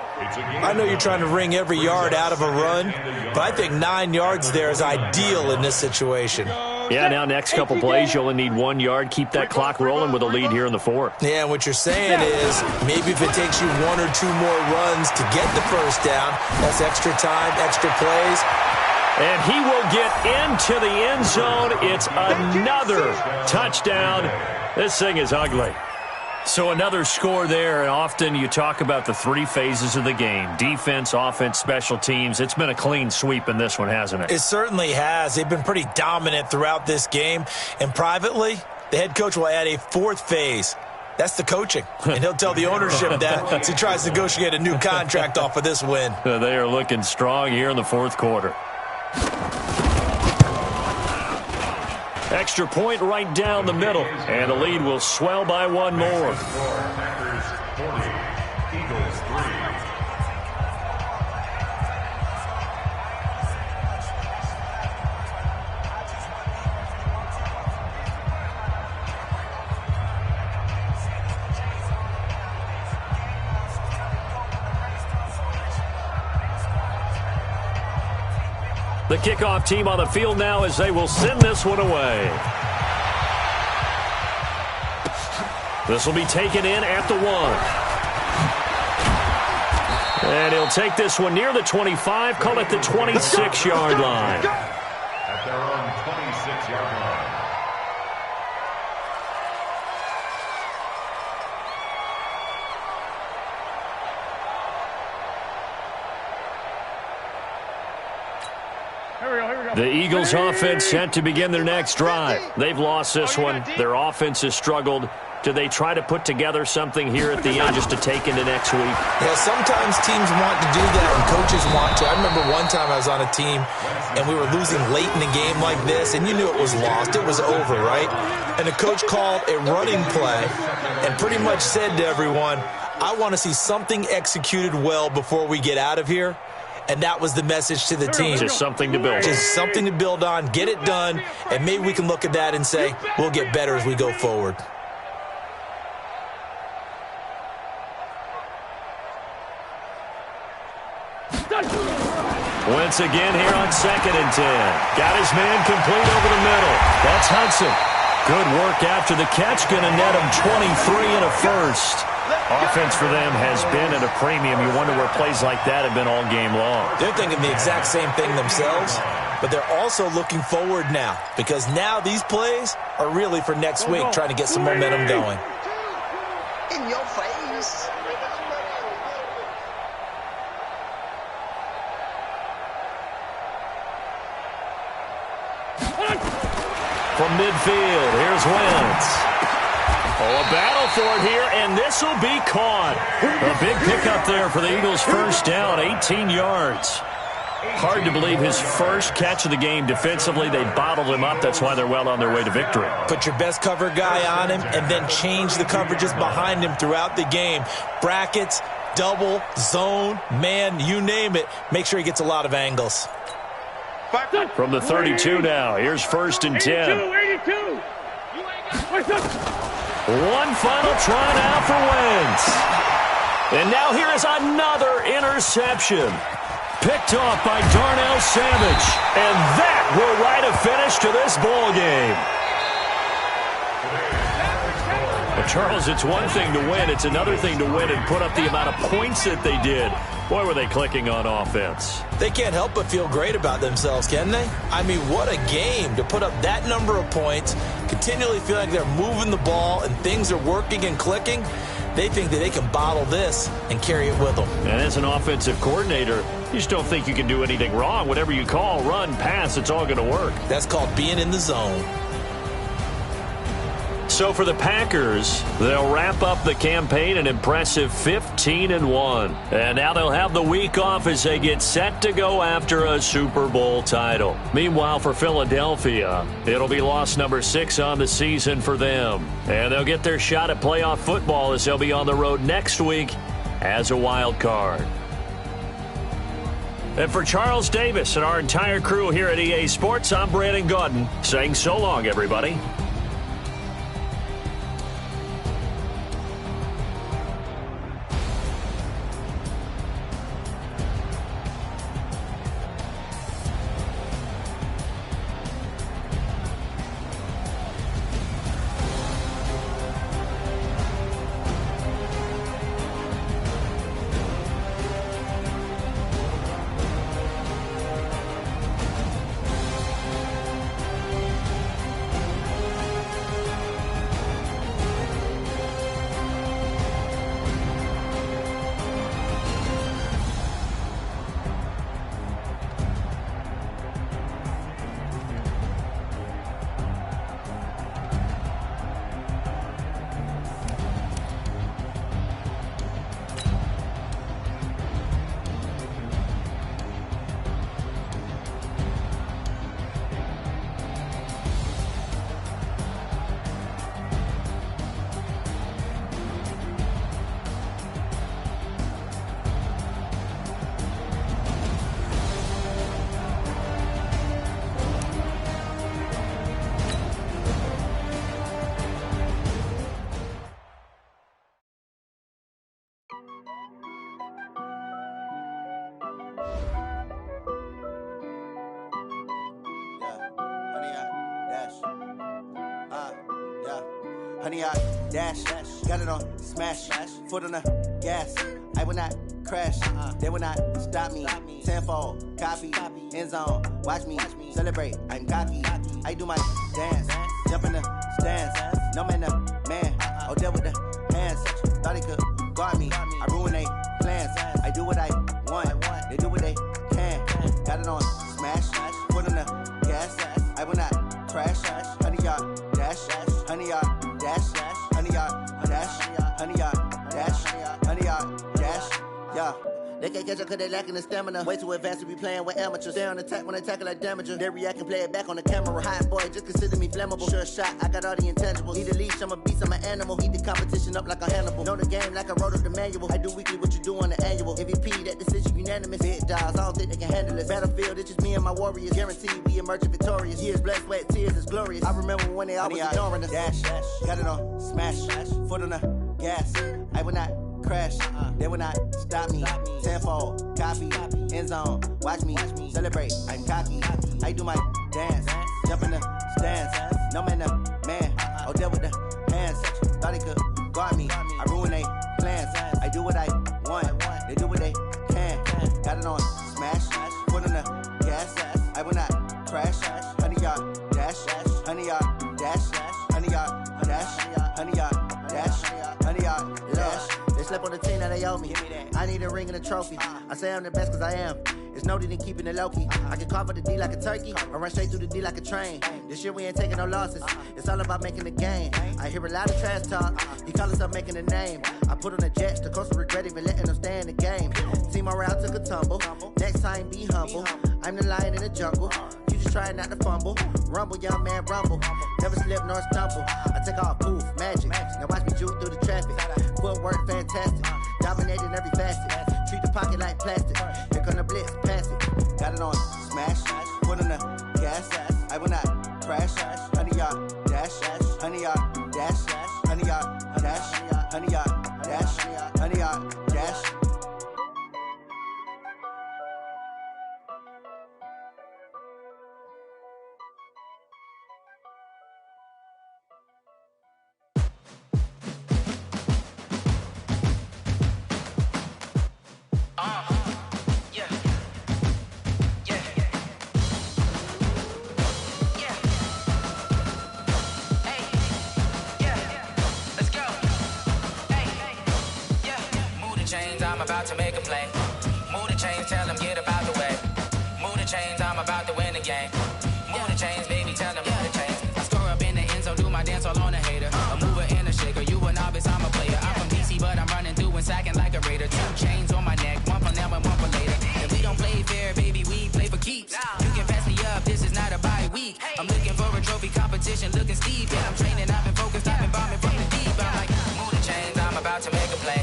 I know you're trying to wring every yard out of a run, but I think 9 yards there is ideal in this situation. Yeah, now next couple plays, you only need 1 yard. Keep that clock rolling with a lead here in the 4th. Yeah, and what you're saying is maybe if it takes you 1 or 2 more runs to get the 1st down, that's extra time, extra plays. And he will get into the end zone. It's another touchdown. This thing is ugly. So another score there, and often you talk about the 3 phases of the game. Defense, offense, special teams. It's been a clean sweep in this one, hasn't it? It certainly has. They've been pretty dominant throughout this game. And privately, the head coach will add a 4th phase. That's the coaching. And he'll tell the ownership that as he tries to negotiate a new contract off of this win. They are looking strong here in the 4th quarter. Extra point right down the middle. And the lead will swell by 1 more. Packers 40, Eagles 3. The kickoff team on the field now as they will send this one away. This will be taken in at the 1. And he'll take this one near the 25, call it the 26-yard line. At their own 26-yard line. The Eagles offense set to begin their next drive. They've lost this one. Their offense has struggled. Do they try to put together something here at the end just to take into next week? Yeah, sometimes teams want to do that and coaches want to. I remember one time I was on a team and we were losing late in a game like this, and you knew it was lost. It was over, right? And the coach called a running play and pretty much said to everyone, I want to see something executed well before we get out of here. And that was the message to the team. Just something to build on. Just something to build on, get it done, and maybe we can look at that and say, we'll get better as we go forward. Once again here on 2nd and 10. Got his man complete over the middle. That's Hudson. Good work after the catch. Going to net him 23 and a first. Offense for them has been at a premium. You wonder where plays like that have been all game long. They're thinking the exact same thing themselves, but they're also looking forward now because now these plays are really for next week, trying to get some momentum going. In your face. From midfield, here's Wentz. Oh, a battle for it here, and this will be caught. A big pickup there for the Eagles' first down, 18 yards. Hard to believe his first catch of the game defensively. They bottled him up. That's why they're well on their way to victory. Put your best cover guy on him and then change the coverages behind him throughout the game. Brackets, double, zone, man, you name it. Make sure he gets a lot of angles. From the 32 now, here's 1st and 10. 82. One final try now for Wentz. And now here is another interception. Picked off by Darnell Savage. And that will write a finish to this ball game. Well, Charles, it's one thing to win. It's another thing to win and put up the amount of points that they did. Boy, were they clicking on offense. They can't help but feel great about themselves, can they? I mean, what a game to put up that number of points, continually feel like they're moving the ball and things are working and clicking. They think that they can bottle this and carry it with them. And as an offensive coordinator, you just don't think you can do anything wrong. Whatever you call, run, pass, it's all going to work. That's called being in the zone. So for the Packers, they'll wrap up the campaign an impressive 15-1. And now they'll have the week off as they get set to go after a Super Bowl title. Meanwhile, for Philadelphia, it'll be loss number 6 on the season for them. And they'll get their shot at playoff football as they'll be on the road next week as a wild card. And for Charles Davis and our entire crew here at EA Sports, I'm Brandon Gaudin saying so long, everybody. Honey, I dash, got it on smash, foot on the gas. I will not crash, they will not stop me. Tenfold, copy, end zone, watch me celebrate. I'm cocky, I do my dance, jump in the stands. No man, the man, oh, there with the hands. Thought he could guard me, I ruin they plans. I do what I want, they do what they can. Got it on smash, foot on the yard dash, 100 yard dash, 100 yard dash, 100 yard dash, 100 yard dash, yeah. They can't catch up cause they lacking the stamina. Way too advanced to be playing with amateurs. Stay on attack when they tackle like damager. They react and play it back on the camera. Hot boy, just consider me flammable. Sure shot, I got all the intangibles. Need a leash, I'm a beast, I'm an animal. Heat the competition up like a Hannibal. Know the game like I wrote up the manual. I do weekly what you do on the annual. MVP, that decision unanimous. Big dogs, I don't think they can handle it. Battlefield, it's just me and my warriors. Guaranteed we emerge victorious. Years, blood, sweat, tears, it's glorious. I remember when they always ignoring us. Dash, got it on, smash, foot on the gas. I will not crash, they will not stop me. Tenfold, copy, end zone, watch me celebrate. I'm cocky, I do my dance, jump in the stands. No man, man, oh there with the hands. Thought he could guard me, I ruin they plans. I do what I want, they do what they can. Got it on smash, foot on the gas. I will not crash, 100 yard dash, 100 yard dash, 100 yard dash, 100 yard dash, 100 yard dash. They slept on the team that they owe me. I need a ring and a trophy. I say I'm the best cause I am. It's no need in keeping it low-key. I can carve up the D like a turkey or run straight through the D like a train. This year we ain't taking no losses. It's all about making the game. I hear a lot of trash talk. He call himself making a name. I put on the Jets. The coach will regret even letting them stay in the game. Team morale took a tumble. Next time be humble. I'm the lion in the jungle. You just try not to fumble. Rumble, young man, rumble. Never slip nor stumble. I take off, poof, magic. Now watch me juke through the traffic. Footwork fantastic. Dominating every facet. Treat the pocket like plastic. Here come the blitz, pass it. Got it on smash. Foot on the gas. I will not crash. 100 yard dash. 100 yard dash. 100 yard dash. 100 yard dash. 100 yard dash. I'm about to make a play. Move the chains, tell them get up out the way. Move the chains, I'm about to win the game. Move the chains, baby, tell them move the chains. I score up in the end zone, do my dance all on a hater. A mover and a shaker, you a novice, I'm a player. I'm from DC, but I'm running through and sacking like a raider. 2 chains on my neck, one for now and one for later. And we don't play fair, baby, we play for keeps. You can pass me up, this is not a bye week. I'm looking for a trophy competition, looking steep. And I'm training, I've been focused, I've been bombing from the deep. I'm like, move the chains, I'm about to make a play.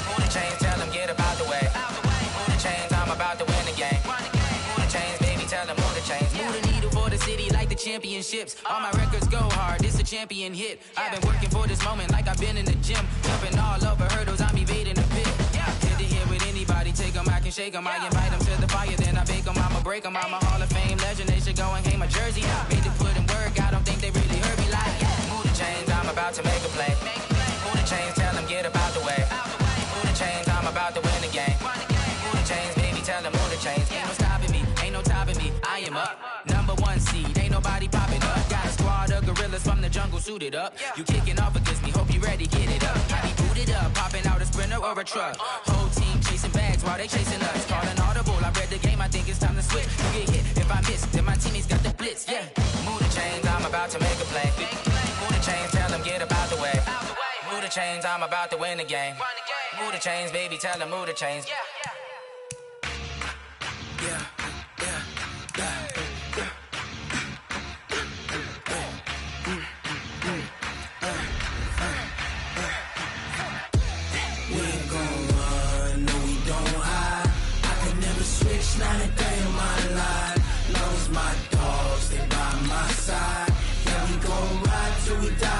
Move the chains, tell them get up out the way. Move the chains, I'm about to win the game. Move the chains, baby, tell them move the chains. Move the needle for the city like the championships. All my records go hard, this a champion hit. I've been working for this moment like I've been in the gym. Jumping all over hurdles, I'm evading the pit. Hit to hit with anybody, take them, I can shake them. I invite them to the fire, then I bake them, I'ma break them. I'm a Hall of Fame legend, they should go and hang my jersey. Made to put in work, I don't think they really heard me like. Move the chains, I'm about to make a play. Move the chains, tell them get up out the way. Move the chains, I'm about to win the game. Move the chains, baby, tell them move the chains. Ain't no stopping me, ain't no topping me. I am up, #1 seed, ain't nobody popping up. Got a squad of gorillas from the jungle suited up. You kicking off against me, hope you ready, get it up. I be booted up, popping out a sprinter or a truck. Whole team chasing bags while they chasing us. Calling audible, I read the game, I think it's time to switch. You get hit, if I miss, then my teammates got the blitz, Move the chains, I'm about to make a play. Move the chains, tell them get up out the way. Move the chains, I'm about to win the game. Move the chains, baby, tell them move the chains. We ain't gon' run, no we don't hide. I can never switch, not a day in my life. Long as my dogs, stay by my side. Yeah, we gon' ride till we die.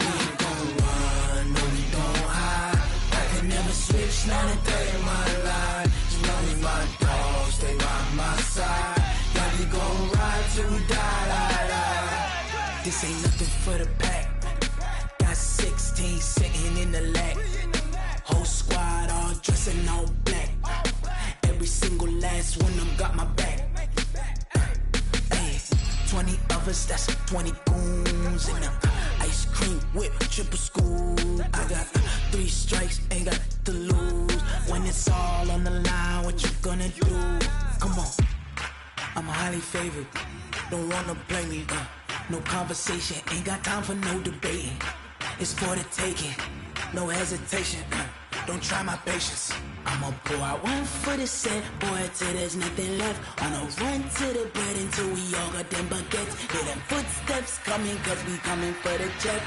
We ain't gon' run, no we don't hide. I can never switch, not a day in my life. As long as my dogs, stay by my side. Yeah, we gon' ride till we die. This ain't nothing for the pack. Got 16 sitting in the lag. Whole squad all dressing all black. Every single last one of them got my back. Hey, 20 of us, that's 20 goons in the ice cream whip, triple scoop. I got 3 strikes, ain't got to lose. When it's all on the line, what you gonna do? Come on, I'm highly favored. Don't wanna play me. no conversation, ain't got time for no debating. It's for the taking, no hesitation. Don't try my patience. I'ma pour out one for the set, boy, till there's nothing left. On a run to the bread until we all got them baguettes. Hear them footsteps coming, cause we coming for the check.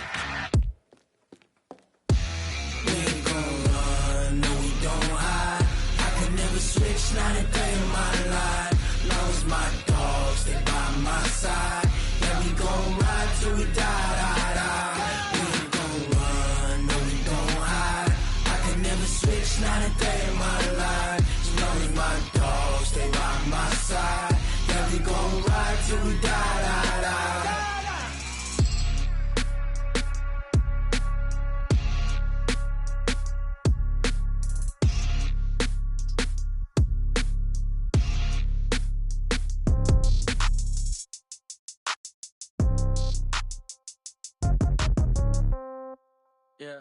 We ain't gon' run, no we don't hide. I could never switch, not a day in my life. Long as my dogs stay by my side. Yeah, we gon' ride till we die, die, die. We ain't gon' run, no we don't hide. I could never switch, not a day in my life. As long as my dogs stay by my side. Yeah, we gon' ride till we die, die, die. Yeah.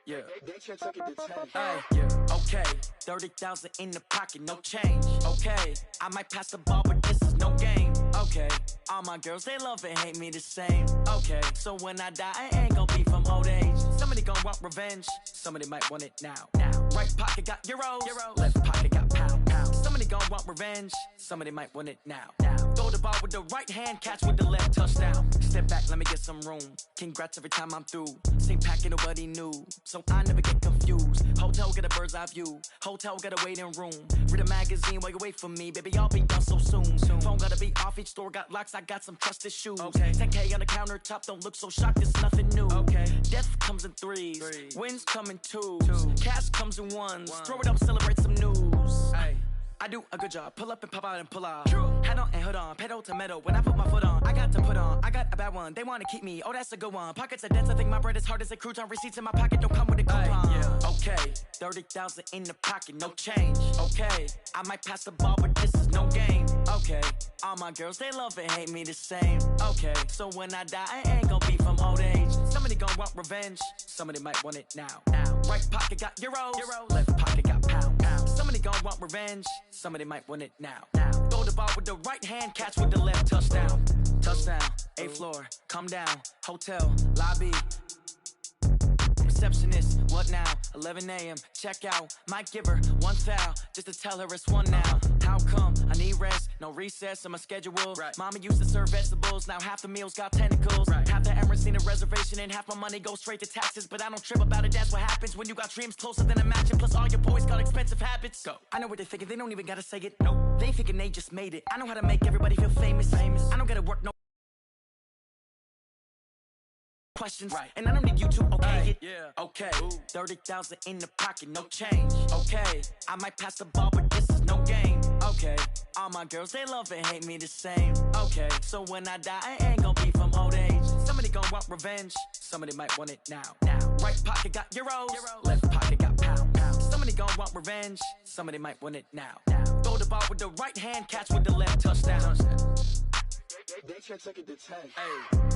Yeah. Hey, yeah. Okay. 30,000 in the pocket, no change. Okay. I might pass the ball, but this is no game. Okay. All my girls, they love and hate me the same. Okay. So when I die, I ain't gonna be from old age. Somebody gonna want revenge. Somebody might want it now. Right pocket got euros. Left pocket got pound. Somebody gonna want revenge. Somebody might want it now. Throw the ball with the right hand, catch with the left, touchdown. Step back, let me get some room. Congrats every time I'm through. Same packet, nobody knew. So I never get confused. Hotel get a bird's eye view. Hotel get a waiting room. Read a magazine while you wait for me. Baby, I'll be done so soon. Phone gotta be off, each store got locks. I got some trusted shoes. Okay. 10K on the countertop, don't look so shocked, it's nothing new. Okay. Death comes in threes. Wins come in twos. Cash comes in ones. Throw it up, celebrate some news. Hey. I do a good job, pull up and pop out and pull off. Hat on and hood on, pedal to metal. When I put my foot on, I got to put on. I got a bad one, they wanna keep me. Oh, that's a good one. Pockets are dense, I think my bread is hard as a crouton. Receipts in my pocket don't come with a coupon. Yeah. Okay, 30,000 in the pocket, no change. Okay, I might pass the ball, but this is no game. Okay, all my girls, they love and hate me the same. Okay, so when I die, I ain't gonna be from old age. Somebody gonna want revenge, somebody might want it now. Right pocket got euros. Left pocket got pound. Somebody gonna want revenge, somebody might want it now. Throw the ball with the right hand, catch with the left, touchdown. Touchdown, 8th floor, come down, hotel, lobby. Receptionist, what now? 11 a.m., check out. Might give her one foul, just to tell her it's one now. How come? I need rest, no recess in my schedule. Right. Mama used to serve vegetables, now half the meals got tentacles. Right. Half the Emirates need a reservation and half my money goes straight to taxes. But I don't trip about it, that's what happens when you got dreams closer than a matching. Plus all your boys got expensive habits. Go. I know what they're thinking, they don't even gotta say it. Nope. They thinking they just made it. I know how to make everybody feel famous. I don't gotta work no questions, right. And I don't need you to okay it. Yeah. Okay, 30,000 in the pocket, no change. Okay, I might pass the ball, but this is no game. Okay, all my girls, they love and hate me the same. Okay, so when I die, I ain't gonna be from old age. Somebody gonna want revenge, somebody might want it now. Right pocket got euros. Left pocket got pound. Somebody gonna want revenge, somebody might want it now. Throw the ball with the right hand, catch with the left, touchdown. They can't take it to 10. Hey.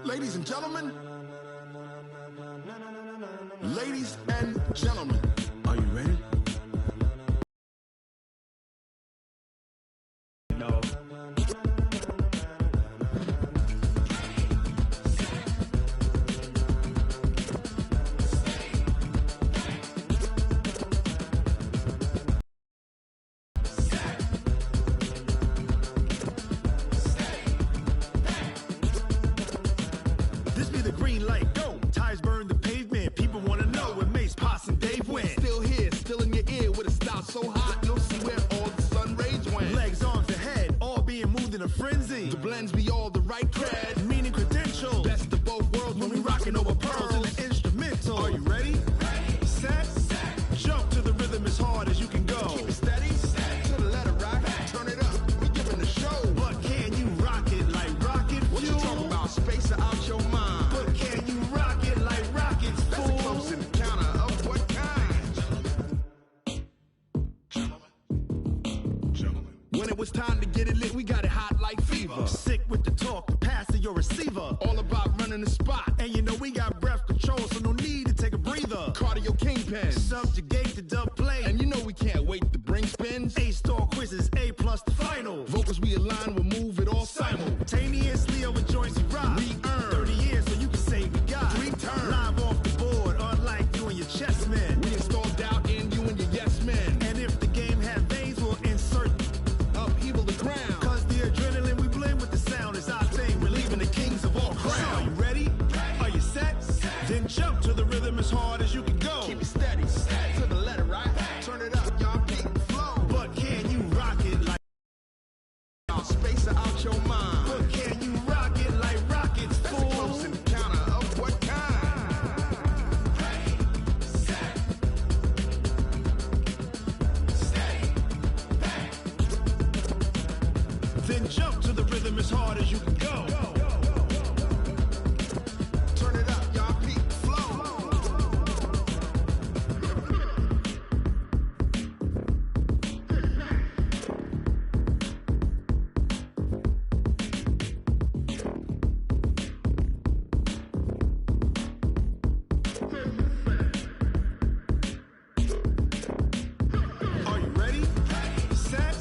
Ladies and gentlemen, ladies and gentlemen, are you ready? No. Green light, go. Tires burn the pavement. People wanna know where Mace, Potts, and Dave went. Still here, still in your ear with a style so hot, you'll see where all the sun rays went. Legs, arms, and head, all being moved in a frenzy. The blends be all the right cred, meaning credentials. Best of both worlds when we rockin' over pearls in the instrumental. Are you ready? Set, jump to the rhythm as hard as you can go. Keep it steady, to the letter right, turn it up, we giving the show. But can you rock it like rocket fuel? What you talking about, space out your mind? But can you rock it like rockets, fool? That's a close encounter of what kind? When it was time to get it lit, we got it hot like fever. Sick with the talk, the pass to your receiver. All about running the spot. And you know we got breath control, so no need to take a breather. Cardio kingpin, subjugate the dub play. And you know we can't wait to bring spins. A-star quizzes, A+ the final. Vocals we align, we'll move it all simultaneously over joints we rock. We earn 30 years, so you can say we got 3 turns. Live off the board, unlike you and your chess men. We install doubt in you and your yes men. And if the game had veins, we'll insert upheaval the ground. Cause the adrenaline we blend with the sound is our thing. We're leaving the kings of all crowns. Are you ready? Are you set? Then jump to the rhythm as hard as you can go. Keep it steady, to the letter, right? Turn it up, y'all, beat the flow. But can you rock it like y'all space out your mind? But can you rock it like rockets, fool? That's a close encounter of what kind? Ready, set, steady, bang. Then jump to the rhythm as hard as you can go. Turn it up, y'all, beat the flow. Are you ready? Set,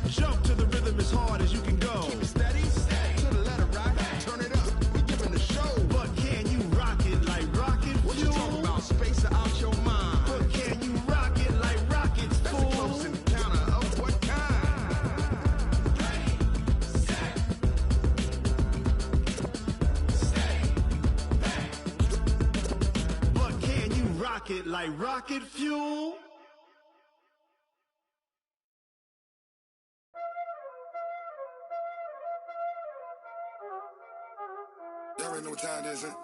jump to the rhythm as hard as you can go. Keep it steady, to the letter, right? Turn it up, we giving the show. But can you rock it like rocket fuel? What you talking about? Space out your mind. But can you rock it like rockets, fool? That's a close encounter of what kind? Ready, set, steady, bang. But can you rock it like rocket fuel? Y'all already know what time it is, huh?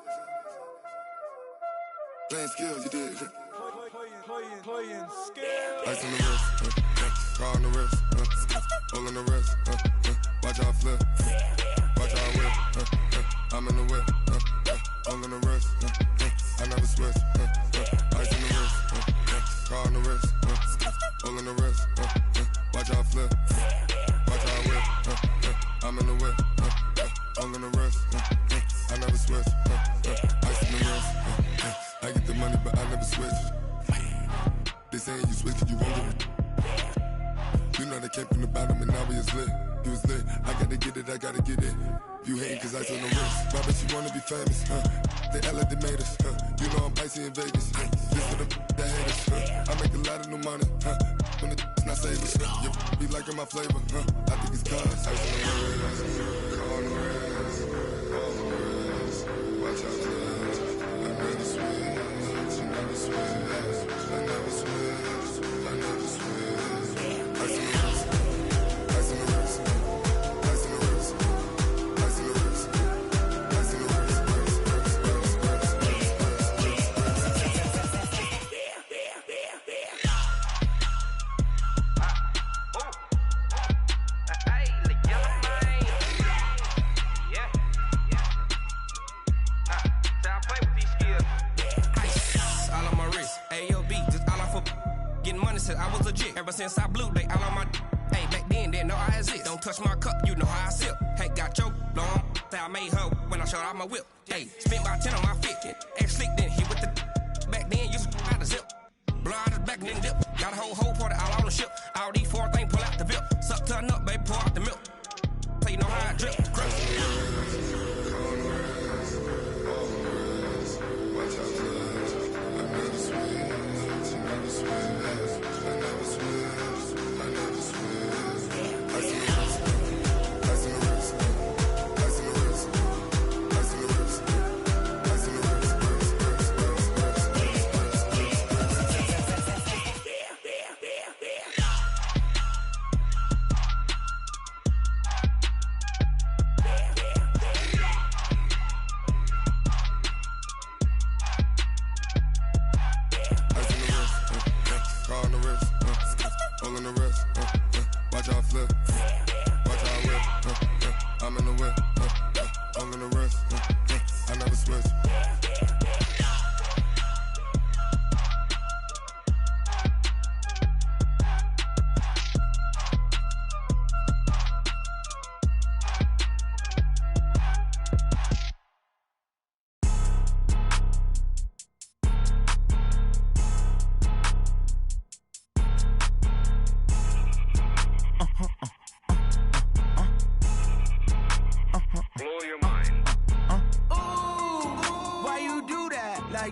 Playing skills, you did. Playing skill. Ice on the wrist, car on the wrist, hole in the wrist, watch y'all flip, watch y'all whip, I'm in the whip, hole in the wrist, I never switch, ice on the wrist, car on the wrist, hole in the wrist, watch y'all flip, watch y'all whip, I'm in the whip, hole in the wrist, I never switch, ice on the wrist, I get the money but I never switch. They saying you switch, you won't get it. You know they came from the bottom and now we is lit. You was lit, I gotta get it, I gotta get it. You hating cause I told the wrist. Why bet you wanna be famous, They Ella, they made us, You know I'm icy in Vegas, This for the that hate us, I make a lot of new money, When the not save us, You be liking my flavor, I think it's cause I on the wrist, on the wrist, on the wrist. Watch out, I never switch, I never switch. I never switch, I never switch. Ice in the wrist, ice in the wrist, ice in the wrist, ice in the wrist, ice in the wrist, I was legit. Ever since I blew, they all on my hey, back then, didn't know I exist. Don't touch my cup, you know how I sip. Hey, got your long, I made her when I showed out my whip. Hey, spent about 10 on my fit. Ex-slick, then hit with the back then, used to out the zip. Blow out his back, then dip. Got a whole party all on the ship. All these 4 things, pull out the VIP. Suck to a nut, baby, pour out the milk. So you know how I drip.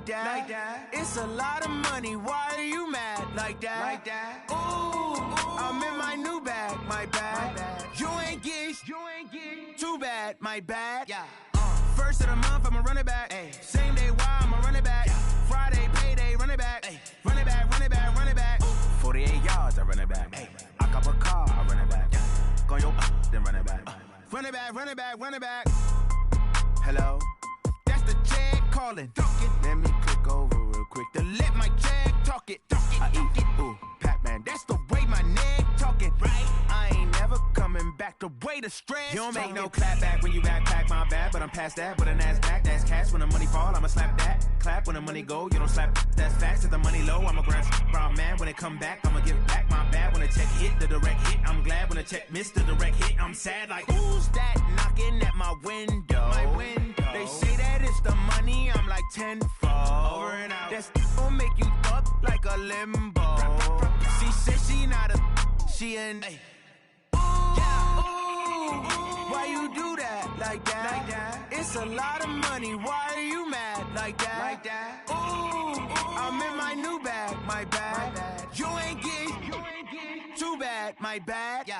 that. It's a lot of money, why are you mad like that? Ooh, I'm in my new bag, my bad. You ain't get too bad, my bad. First of the month, I'ma run it back. Same day, why I'ma run it back. Friday, payday, run it back. Run it back, run it back, run it back. 48 yards, I run it back. I cop a car, I run it back. Go yo, then run it back. Run it back, run it back, run it back. Hello, that's the check calling. Let me click over real quick to let my check talk it. I eat it, ooh, Pac-Man, that's the way my neck talking. Right, I ain't never coming back the way the stress. You don't make no clap back when you backpack, my bad, but I'm past that. With a NASDAQ, that's cash. When the money fall, I'ma slap that. Clap when the money go, you don't slap. That's facts. If the money low, I'ma grab brown man. When it come back, I'ma give back my bad. When the check hit, the direct hit, I'm glad. When the check missed the direct hit, I'm sad. Like, who's that knocking at my window? They say that it's the money, I'm like tenfold. Over and out. That's gon' make you up like a limbo. She said she not a, she an. Why you do that like that? It's a lot of money, why are you mad like that? Ooh, I'm in my new bag, my bad. You ain't get too bad, my bad.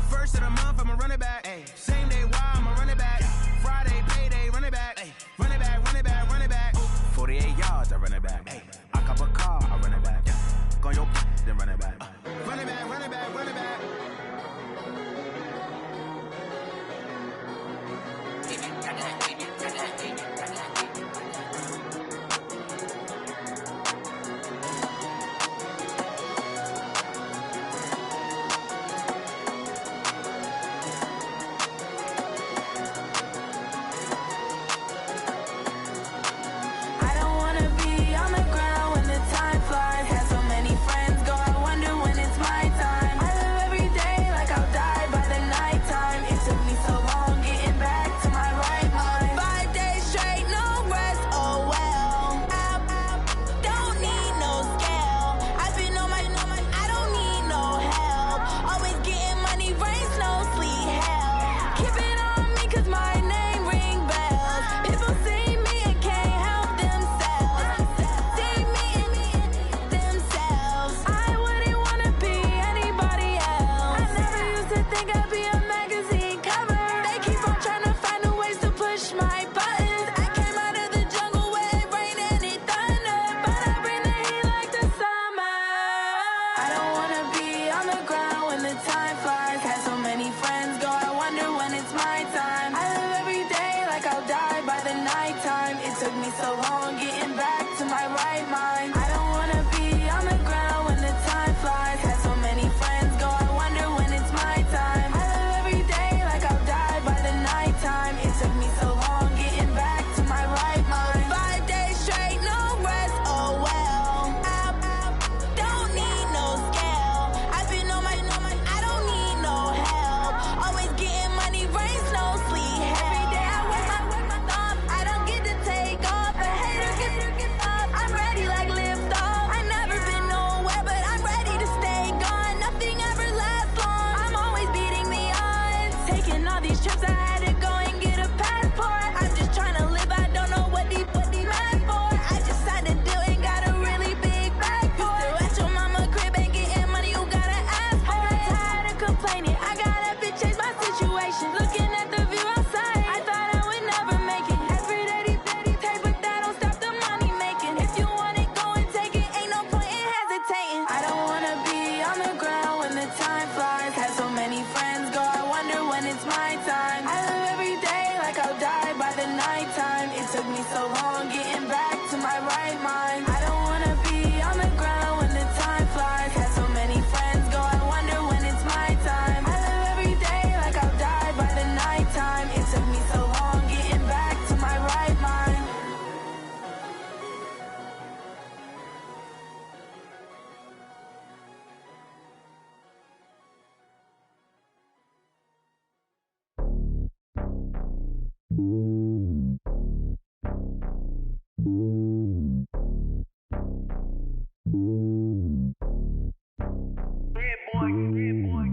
First of the month, I'ma run it back. Same day, why I'ma run it back. Friday, payday, run it back. Run it back, run it back, run it back. 48 yards, I run it back. I cop a car, I run it back. Go yo, then run it back. Run it back, run it back, run it back.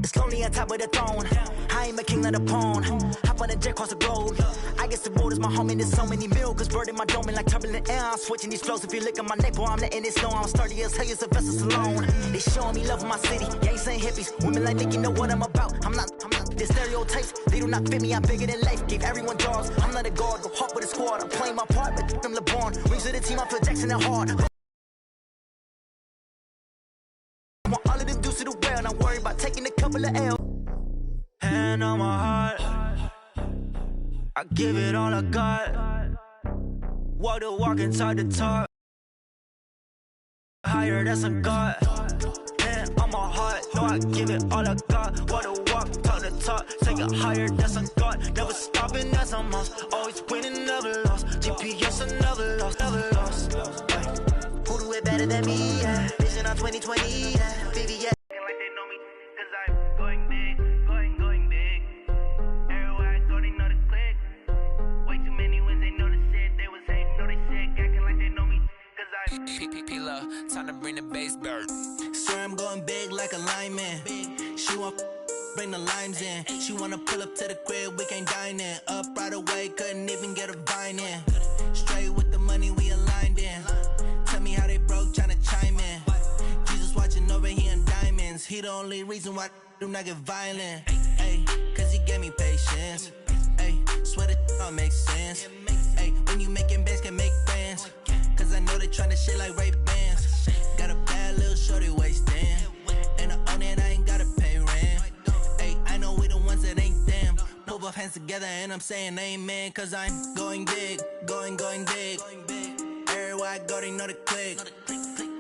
It's lonely on top of the throne. I ain't a king of the pawn. Hop on a jet across the globe. I guess the road is my home and there's so many milk. Bird in my dome and like turbulent air. I'm switching these flows. If you look at my neck, boy, I'm letting it snow. I'm sturdy as hell, it's a vessel alone. They showing me love in my city. Yeah, ain't saying hippies. Women like Nick, you know what I'm about. I'm not. The stereotypes, they do not fit me. I'm bigger than life. Gave everyone jaws. I'm not a guard. Go hard with a squad. I'm playing my part, but I'm LeBron. Rings to the team, I feel Jackson and hard. I want all of them dudes to the well. Not worried about taking a couple of L's. Hand on my heart, I give it all I got. Walk the walk inside the talk. Higher, that's a God. Hand on my heart, no, I give it all I got. Walk the walk, talk the talk. Take it higher, that's a God. Never stopping, that's a must. Always winning, never lost. GPS, I never lost, never lost. Who do it better than me? Yeah. Vision on 2020, yeah. Baby, yeah. Time to bring the bass bird. Swear I'm going big like a lineman. She want bring the limes in. She wanna pull up to the crib, we can't dine in. Up right away, couldn't even get a vine in. Straight with the money we aligned in. Tell me how they broke, tryna chime in. Jesus watching over here in diamonds. He the only reason why I do not get violent. Ay, cause he gave me patience. Ay, swear that all makes sense. Ay, when you making bands can make friends. Cause I know they tryna shit like Ray-Bans. Got a bad little shorty wasting. And I own it, I ain't gotta pay rent. Ay, I know we the ones that ain't them. Put both hands together and I'm saying amen. Cause I'm going big, going big. Everywhere I go, they know the click.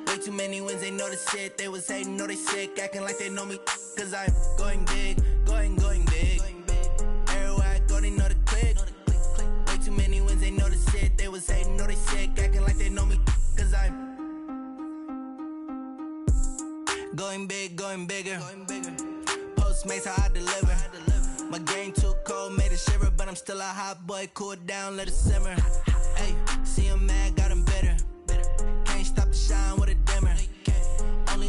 Way too many wins, they know the shit. They was hating, know they sick, acting like they know me. Cause I'm going big, going big. Everywhere I go, they know the click. Way too many wins, they know the shit. They was hating, know they sick, acting like they know me. Cause I'm going big, going bigger. Postmates, how I deliver. My game too cold, made it shiver. But I'm still a hot boy, cool it down, let it simmer. Hey, see him mad, got him bitter. Can't stop the shine with a dimmer. Only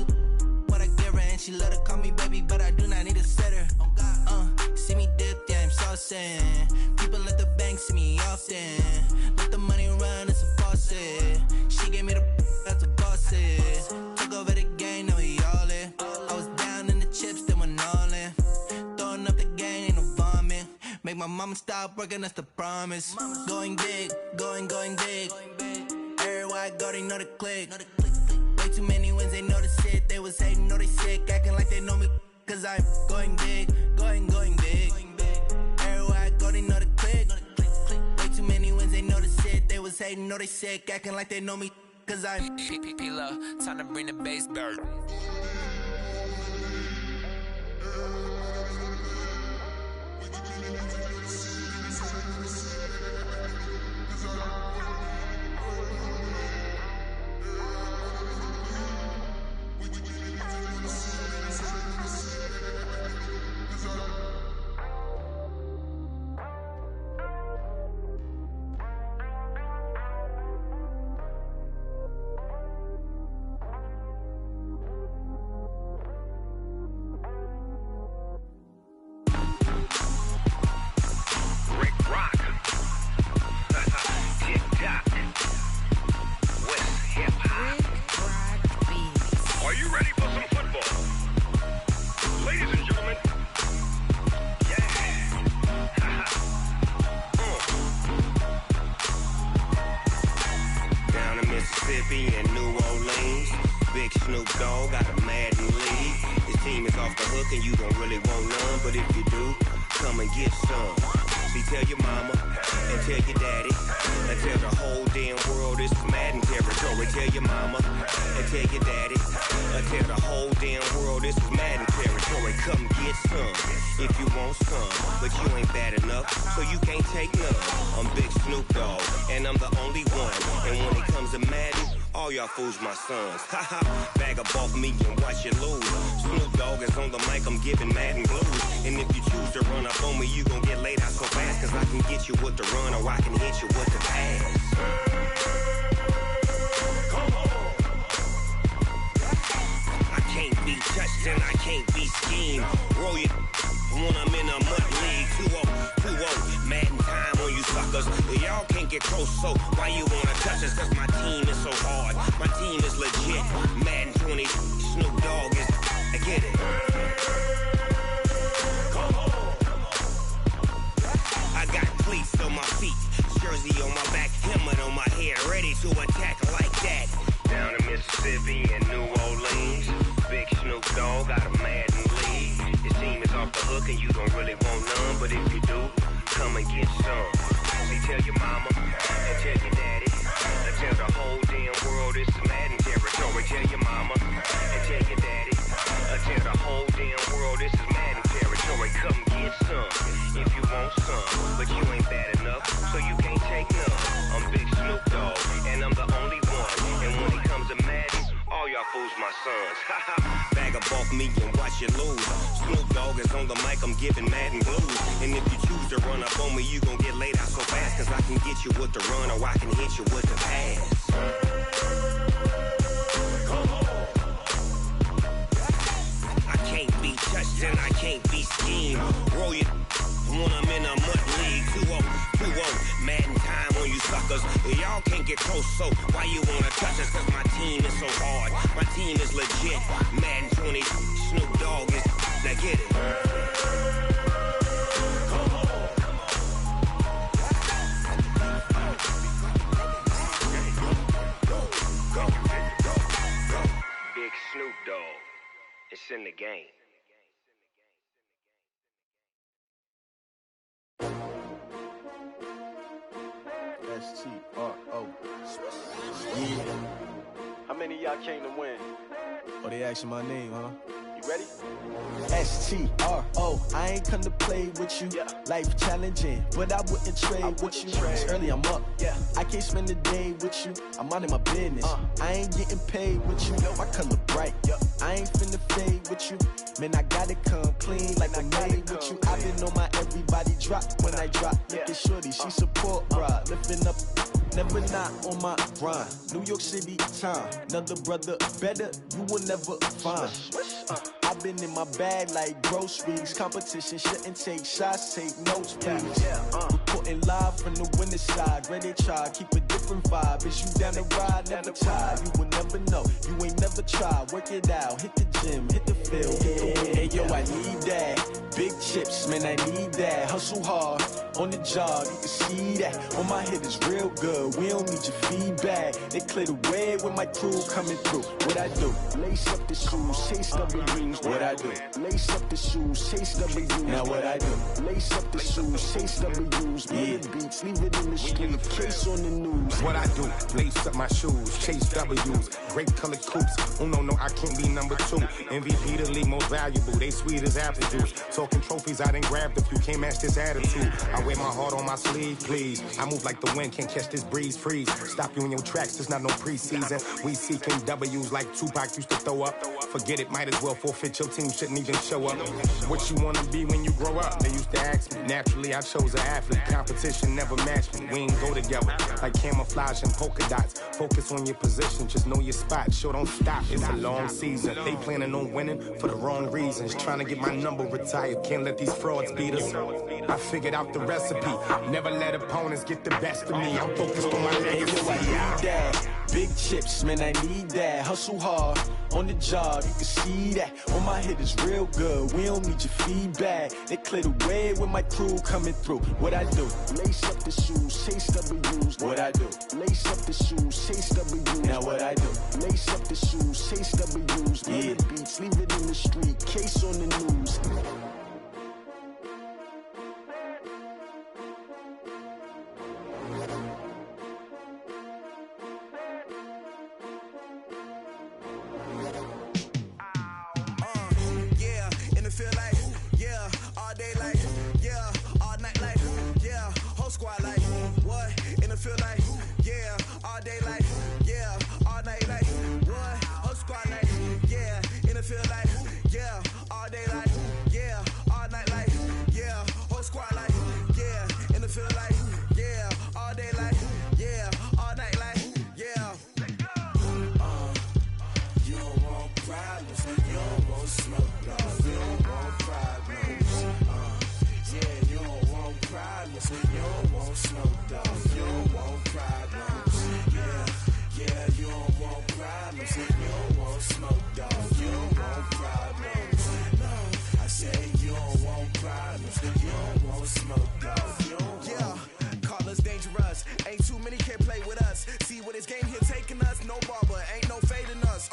what I give her, and she love to call me baby, but I do not need a sitter. See me dip, yeah, I'm saucing. People at the bank see me often. Let the money run, it's a faucet. She gave me the that's a boss it. Took over the game, now we all in. I was down in the chips, then went all in. Throwing up the game, ain't no vomit. Make my mama stop working, that's the promise. Going big, going big. Everywhere I go, they know the click. Way too many wins, they know the shit. They was hating, know they sick, acting like they know me. Cause I'm going big, going big. Everywhere I go, they know the click. Way too many wins, they know the shit. They was hating, know they sick, acting like they know me. Cause I'm P-Love, time to bring the bass bird. Fools my sons. Haha, bag up off me and watch you lose. Snoop Dogg is on the mic, I'm giving Madden blues. And if you choose to run up on me, you gon' get laid out so fast. Cause I can get you with the run or I can hit you with the pass. Come on. I can't be be touched and I can't be schemed. Roll it when I'm in a mud league. 2-0, Madden time on you suckers. Y'all can't get close, so why you wanna touch us? Cause my team is so hard, my team is legit. Madden 20, Snoop Dogg is, I get it. I got cleats on my feet, jersey on my back, helmet on my head, ready to attack like that. Down in Mississippi and New Orleans, Big Snoop Dogg got a Madden league. His team is off the hook and you don't really want none, but if you do, come and get some. See, tell your mama and tell your daddy, and tell the whole damn world it's Madden territory. Tell your mama and tell your daddy, and tell the whole damn world this is Madden territory. Come get some if you want some, but you ain't bad enough, so you can't take none. I'm Big Snoop Dogg, and I'm the only one. And when it comes to Madden, all y'all fools my sons. Bag up off me and watch you lose. Snoop Dogg is on the mic, I'm giving Madden blues. And if you choose to run up on me, you gon' get laid out so fast. Cause I can get you with the run or I can hit you with the pass. I can't be touched and I can't be schemed. Roll it when I'm in a mud league. 2-0, Madden time on you suckers. Y'all can't get close, so why you wanna touch us? Cause my team is so hard, my team is legit. Madden 20, Snoop Dogg is, now get it. Big Snoop Dogg, it's in the game. STRO. Yeah. How many of y'all came to win? Oh, they asking my name, huh? You ready? STRO. I ain't come to play with you. Yeah. Life challenging, but I wouldn't trade with you. It's early, I'm up. Yeah. I can't spend the day with you. I'm minding my business. I ain't getting paid with you. My color bright. I ain't finna fade with you. Man, I gotta come clean like I'm made with you. I've been on my everybody drop when I drop. Look at shorty, she support, bruh. Lifting up, never not on my grind. New York City time, another brother better, you will never find. I've been in my bag like groceries. Competition shouldn't take shots, take notes, please. Reporting live from the winning side. Ready to try, keep a different vibe. Is you down the ride, never tired. You will never know, you ain't never tried. Work it out, hit the gym, hit the field, hit the win. Hey yo, I need that. Big chips, man, I need that. Hustle hard, on the job, you can see that. On my head is real good, we don't need your feedback. They clear the way when my crew coming through. What I do? Lace up the shoes, chase W's. What I do? Lace up the shoes, chase W's. Now what I do? Lace up the shoes, chase W's. Yeah. Beats, leave it in the street, case on the news. What I do? Lace up my shoes, chase W's. Great colored coops. Oh no, I can't be number 2. MVP the league most valuable. They sweet as apple juice. Talking trophies, I done grabbed a few. Can't match this attitude. I wear my heart on my sleeve, please. I move like the wind, can't catch this breeze, freeze. Stop you in your tracks, there's not no preseason. We seeking W's like Tupac used to throw up. Forget it, might as well forfeit. Your team shouldn't even show up. What you wanna be when you grow up? They used to ask me. Naturally, I chose an athlete. Competition never matched me. We ain't go together like camouflage and polka dots. Focus on your position, just know your spot. Sure, don't stop. It's a long season. They planning on winning for the wrong reasons. Trying to get my number retired. Can't let these frauds beat us. I figured out the recipe. Never let opponents get the best of me. I'm focused on my legacy. I need that. Big chips, man, I need that. Hustle hard, on the job, you can see that. On my head is real good, we don't need your feedback. They clear the way when my crew coming through. What I do? Lace up the shoes, chase W's. What I do? Lace up the shoes, chase W's. Now what I do? Lace up the shoes, chase W's. Yeah. Beats, leave it in the street, case on the news. Feel like, yeah, all day like dog. You don't want problems. Yeah, you don't want problems. You don't want smoke, dog. You don't want problems. Yeah, you don't want problems. You don't want smoke, dog. You don't want problems. No, I say you don't want problems. You don't want smoke, dog. You don't want. Call us dangerous. Ain't too many can play with us. See what this game here taking us. No barber, ain't no fading us.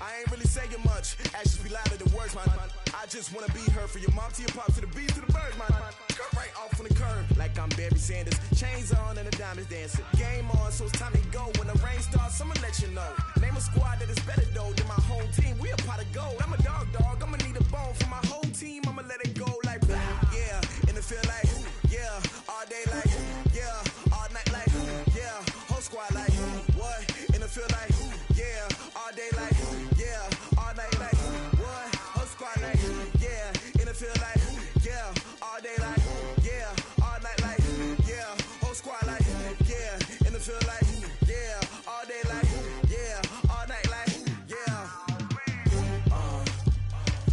I ain't really saying much. Actions be louder than words, man. I just wanna be heard. For your mom to your pop to the beat to the birds, man. Cut right off on the curb like I'm Barry Sanders. Chains on and the diamonds dancing. Game on, so it's time to go. When the rain starts, I'ma let you know. Name a squad that is better though than my home team. We a pot of gold. I'm a dog. I'ma need a bone for my whole team. I'ma let it go like blah. Yeah, in the field like yeah, all day like yeah, all night like yeah, whole squad like what? In the field like yeah, all day like yeah, all night like what? Whole squad like yeah, in the field like yeah, all day like yeah, all night like yeah, whole squad like yeah, in the field like yeah, all day like yeah, all night like yeah.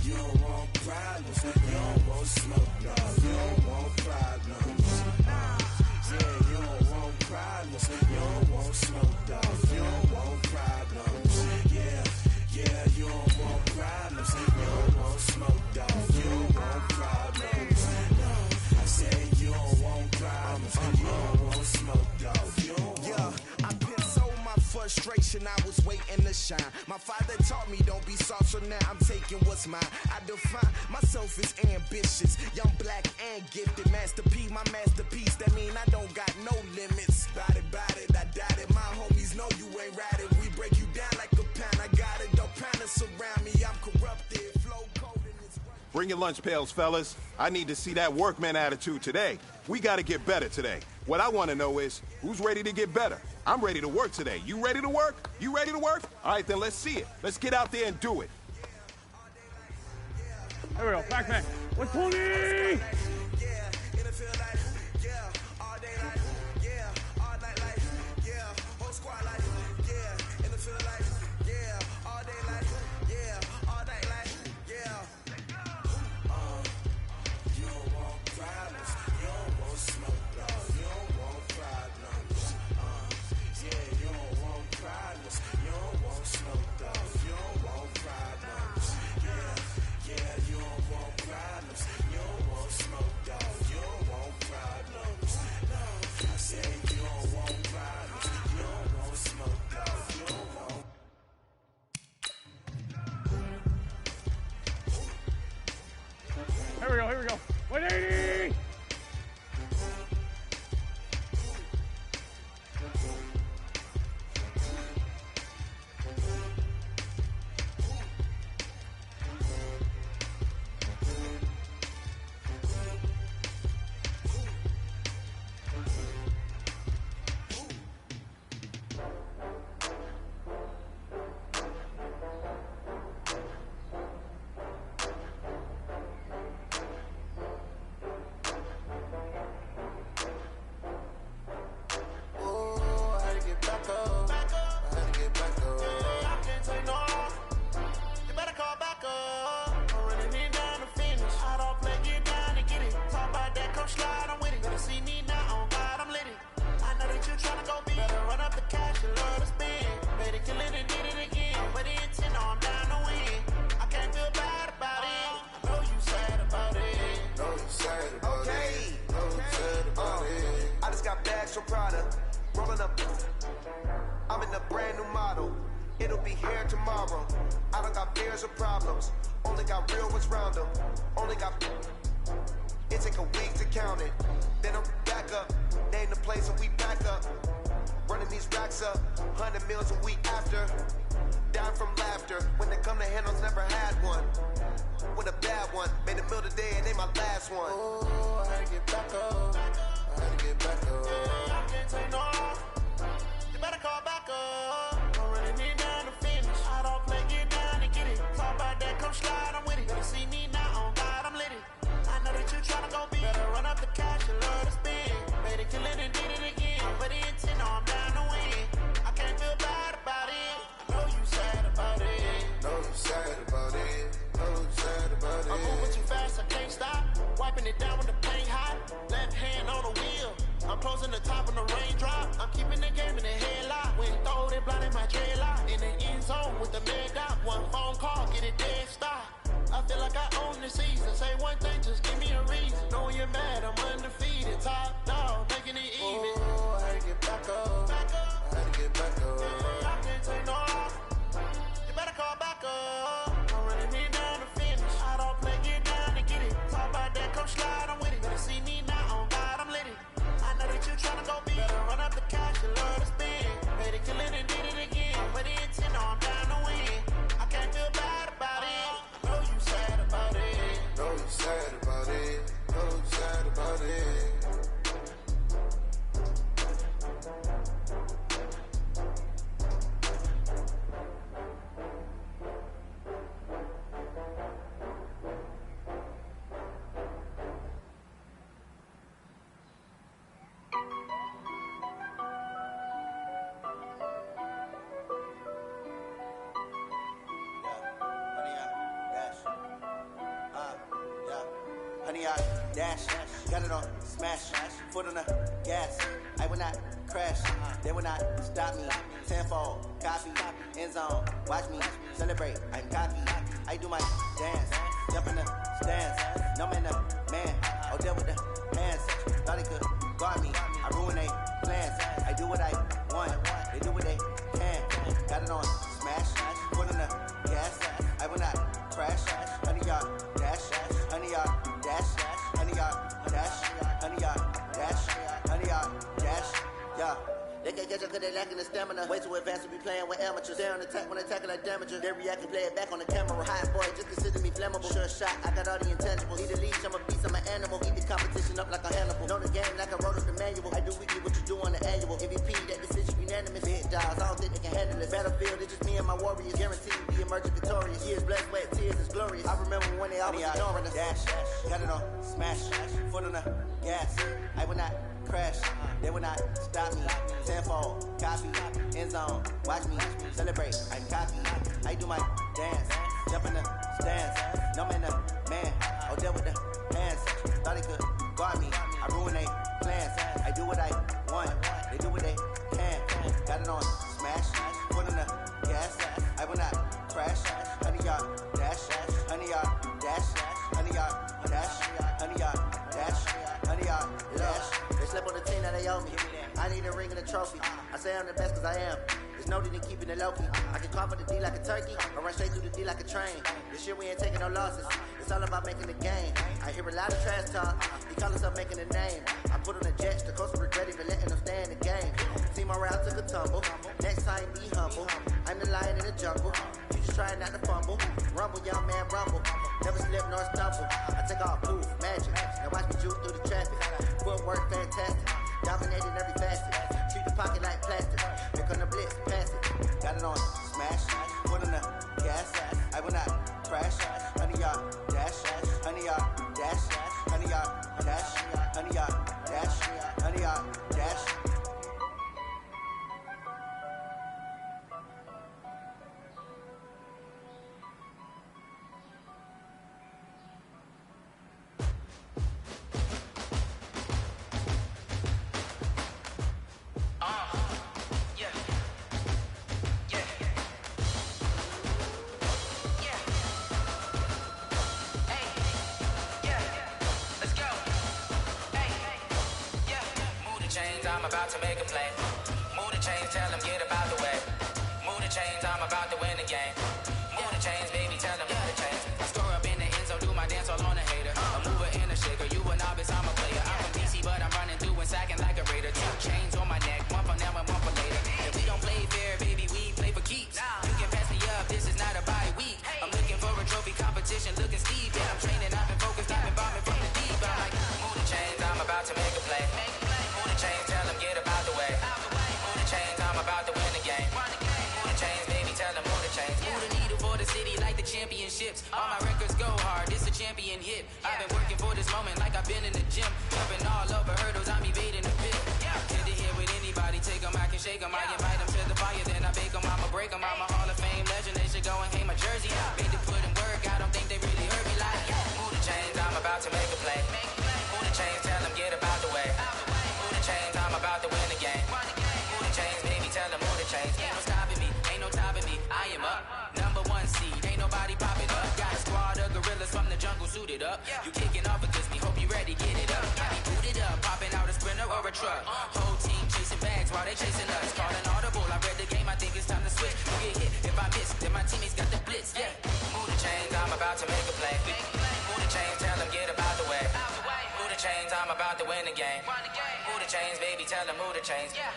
You don't want problems. You don't want smoke, dog. You don't want problems. Yeah, you don't want problems. You don't want smoke, dog. You don't want problems. Yeah, you don't want problems. You don't want smoke, dog. You don't want problems. No, I say you don't want problems. You don't want smoke, dog. You don't want. I put so my frustration, I was waiting to shine. My father taught me don't be soft, so now I'm taking what's mine. I define myself as ambitious, young, black, and gifted. Master P, my masterpiece. That mean I don't got no limits. Bout it, I doubt it. My homies know you ain't right it. We break you down like a pound. I got it, don't panic surround me. I'm corrupted, flow cold and it's right. Bring your lunch pails, fellas. I need to see that workman attitude today. We got to get better today. What I want to know is, who's ready to get better? I'm ready to work today. You ready to work? You ready to work? All right, then let's see it. Let's get out there and do it. There we go. Backpack. 120! Here we go. 180! Sad about it. it down when the pain hot. Left hand on the wheel. I'm closing the top on the raindrop. I'm keeping the game in the headlock. When throw it blind in my dreadlock. In the end zone with the mad dot. One phone call, get it dead stop. I feel like I own the season. Say one thing, just give me a reason. Knowing you're mad, I'm undefeated. Top dog, making it even. Oh, I had to get back up. I had to get back up. I can't take no loss. You better call back up. I'm running me down to finish. I don't play, get down to get it. Talk about that, come slide, I'm with it. Better see me now, on God, I'm lit it. I know that you tryna go big. Better run up the cash, you love to spend. Made it, kill it, and did it again. I'm with the intent, no, I'm down to win. I can't feel bad about it. I know you sad about it. Know you sad about it. Know you sad about it. Honey, I dash, got it on smash, foot on the gas. I will not crash, they will not stop me. Tenfold, copy, end zone, watch me celebrate. I'm cocky, I do my dance, jump in the stands. No man, the man, I'll deal with the hands. Thought he could guard me, I ruin they plans. I do what I want, they do what they can. Got it on smash, foot on the gas. I will not crash, honey, y'all dash, honey, y'all dash, honey, y'all dash, honey, y'all dash, honey, y'all dash, yeah. They can't catch up cause they lacking the stamina. Way too advanced to be playing with amateurs. Stay on attack when attacking like damager. They react and play it back on the camera. Hot boy, just consider me flammable. Sure shot, I got all the intangibles. Need a leash, I'm a beast, I'm an animal. Eat the competition up like a Hannibal. Know the game like I wrote up the manual. I do weekly what you do on the annual. MVP, that decision unanimous. Big dogs, I don't think they can handle this. Battlefield, it's just me and my warriors. Guaranteed to be emerging victorious. Years, blood, sweat, tears, is glorious. I remember when they always ignoring us. Dash, got it on smash, foot on the gas. I will not crash, they will not stop me. Tenfold, copy, end zone, watch me celebrate. I'm cocky, I do my dance, jump in the stands. No man, the man, I'll deal with the hands. Thought he could guard me, I ruin they plans. I do what I want, they do what they can. Got it on smash, foot on the gas. I will not crash, honey, y'all dash, honey, y'all dash, honey, y'all dash, honey, y'all dash, honey, y'all dash. They slept on the team that they owe me. I need a ring and a trophy. I say I'm the best cause I am. There's no need in keeping it low-key. I can carve for the D like a turkey, or run straight through the D like a train. This year we ain't taking no losses. It's all about making the game. I hear a lot of trash talk. He call himself making a name. I put on the jets, the coach will regret even letting them stay in the game. See my route took a tumble. Next time be humble. I'm the lion in the jungle. You just trying not to fumble. Rumble, young man, rumble. Never slip nor stumble. I take all proof, magic. Now watch me juke through the traffic. Footwork fantastic. Dominated every facet. Treat the pocket like plastic. Here come the blitz, pass it. Got it on smash, foot on the gas. I will not crash. Honey, y'all dash, honey, y'all dash, honey, y'all dash, honey, y'all dash, honey, y'all dash. I'm about to make a play. Move the chains, tell them get about the way. Move the chains, I'm about to win the game. Move the chains, baby, tell them move the chains. I score up in the end zone, do my dance all on a hater. A mover and a shaker, you a novice, I'm a player. I'm from DC, but I'm running through and sacking like a raider. 2 chains on my neck, one for now and one for later. If we don't play fair, baby, we play for keeps. You can pass me up, this is not a bye week. I'm looking for a trophy competition, looking steep. Yeah, I'm training, I've been focused, I've been bombing from the deep. I'm like, move the chains, I'm about to make a play. Move the chains, tell them get about the way. Move the chains, I'm about to win the game. Move the chains, baby, tell them move the chains. Move the needle for the city like the championships. All my records go hard, it's a champion hit. I've been working for this moment like I've been in the gym. Jumping all over hurdles, I'm evading the pit. Tend to hit with anybody, take them, I can shake them. I invite them to the fire, then I bake them, I'ma break them. I'm a Hall of Fame legend, they should go and hang my jersey. Made to put in work, I don't think they really heard me like. Move the chains, I'm about to make a play. chains, tell them get about the way. Move the chains, I'm about to win the game. Move the chains, baby, tell them move the chains. Ain't no stopping me, ain't no stopping me. I am up, #1 seed, ain't nobody popping up. Got a squad of gorillas from the jungle suited up. You kicking off against me, hope you ready, get it up. I be booted up, popping out a sprinter or a truck. Whole team chasing bags while they chasing us. Calling audible, I read the game, I think it's time to switch. You get hit, if I miss, then my teammates got the blitz, yeah. Move the chains, I'm about to make a play. Move the chains, tell them get about the way. Move the chains, I'm about to win the game. Move the chains, baby, tell them move the chains. Yeah.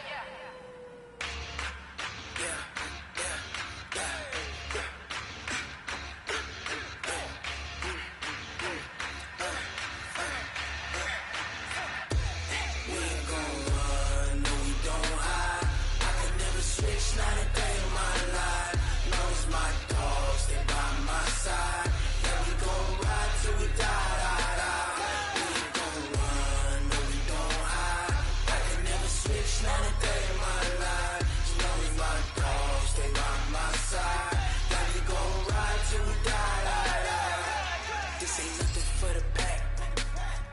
Not a day of my life. Knows my dogs, they by my side. Yeah, we gon' ride till we die. We ain't gon' run, no, we don't hide. I can never switch, not a day of my life. Knows my dogs, they by my side. Yeah, we gon' ride till we die. This ain't nothing for the pack.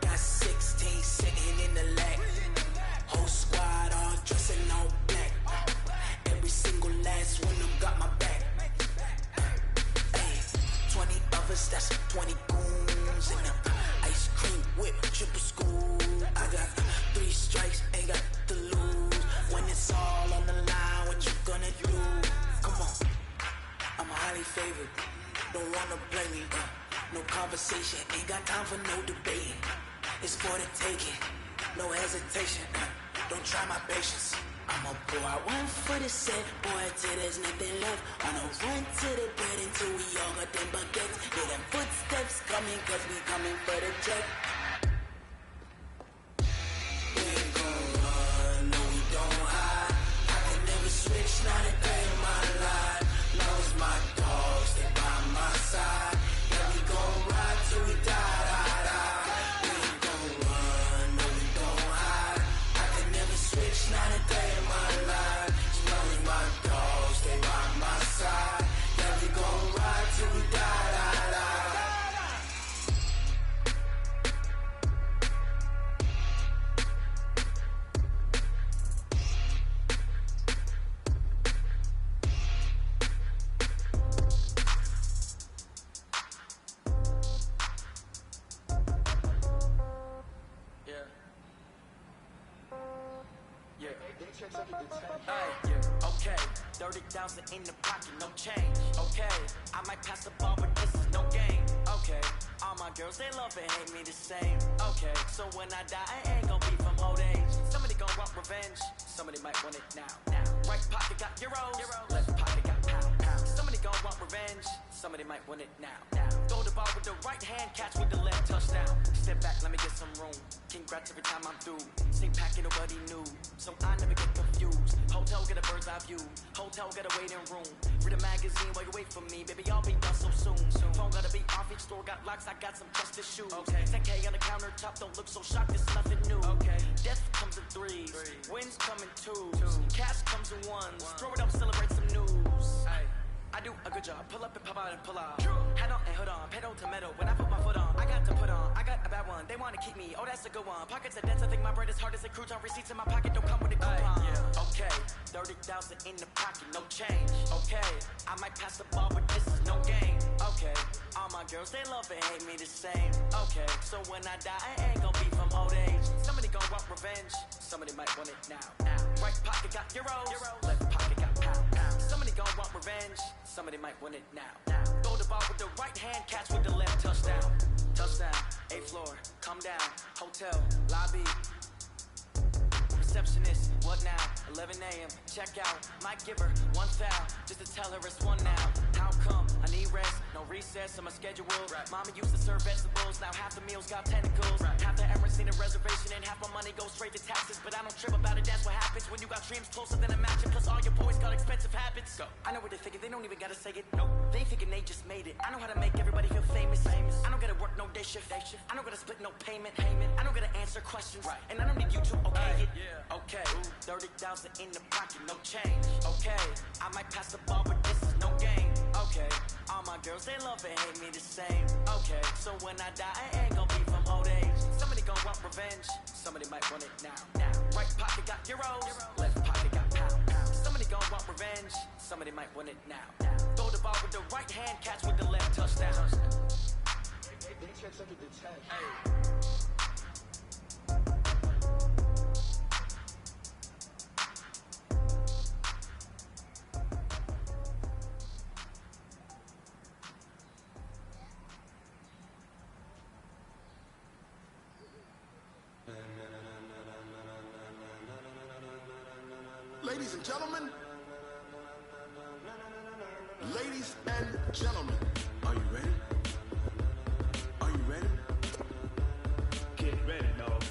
Got 16 sitting in the lag. Whole squad all dressing all black. Every single last one of them got my back. Ay, 20 others, that's 20 goons. And the ice cream whip, triple school. I got 3 strikes, ain't got to lose. When it's all on the line, what you gonna do? Come on, I'm highly favored. Don't wanna blame me. No conversation, ain't got time for no debate. It's for the taking, no hesitation. Don't try my patience. I'ma pour out one for the set, boy, till there's nothing left. On a run to the bread until we all got them baguettes. Hear them footsteps coming, cause we coming for the check. We ain't gon' run, no, we don't hide. I can never switch, not a day in my life. Knows my dogs, they by my side. Yeah, we gon' ride till we die. We ain't gon' run, no, we don't hide. I can never switch, not a day in my life. Knows my dogs, they by my side. Yeah, we gon' ride till we die. Okay, 30,000 in the pocket, no change. Okay, I might pass the ball, but this is no game. Okay, all my girls, they love and hate me the same. Okay, so when I die, I ain't gon' be from old age. Somebody gon' want revenge, somebody might want it now. Right pocket got euros, left pocket got pound. Somebody gon' want revenge, somebody might want it now. Throw the ball with the right hand, catch with the left, touchdown. Step back, let me get some room. Congrats every time I'm through. Same packet, nobody knew, so I never get confused. Hotel get a bird's eye view, hotel get a waiting room. Read a magazine while you wait for me, baby, I'll be done so soon. Phone gotta be off, each store got locks, I got some justice shoes. 10K on the countertop, don't look so shocked, it's nothing new. Death comes in threes, wins come in twos, cash comes in ones. Throw it up, celebrate some news. I do a good job, pull up and pop out and pull out. Head on and hood on, pedal to metal. When I put my foot on, I got to put on. I got a bad one, they wanna keep me, oh that's a good one. Pockets are dense, I think my bread is hard as a crouton. Receipts in my pocket don't come with a coupon. Okay, 30,000 in the pocket, no change. Okay, I might pass the ball, but this is no game. Okay, all my girls, they love and hate me the same. Okay, so when I die, I ain't gon' be from old age. Somebody gon' want revenge, somebody might want it now. Right pocket got euros, left pocket got pound. Somebody gon' want revenge, somebody might want it now. Throw the ball with the right hand, catch with the left, touchdown. Touchdown, 8th floor, come down, hotel, lobby. Receptionist, what now? 11 a.m., check out, might give her 1 foul, just to tell her it's 1 now. How come? I need rest, no recess on my schedule. Mama used to serve vegetables, now half the meals got tentacles. Half the Emirates need a reservation and half my money goes straight to taxes. But I don't trip about it, that's what happens when you got dreams closer than a matching. Plus all your boys got expensive habits. Go. I know what they're thinking, they don't even gotta say it. Nope. They thinking they just made it. I know how to make everybody feel famous. I don't gotta work no day shift. I don't gotta split no payment. I don't gotta answer questions. And I don't need you to okay it. Okay, 30,000 in the pocket, no change. Okay, I might pass the ball, but this is no game. Okay, all my girls, they love and hate me the same. Okay, so when I die, I ain't gon' be from old age. Somebody gon' want revenge, somebody might want it now. Right pocket got euros, left pocket got pounds. Somebody gon' want revenge, somebody might want it now. Throw the ball with the right hand, catch with the left, touchdown. Ladies and gentlemen, ladies and gentlemen, are you ready? Are you ready? Get ready, dog.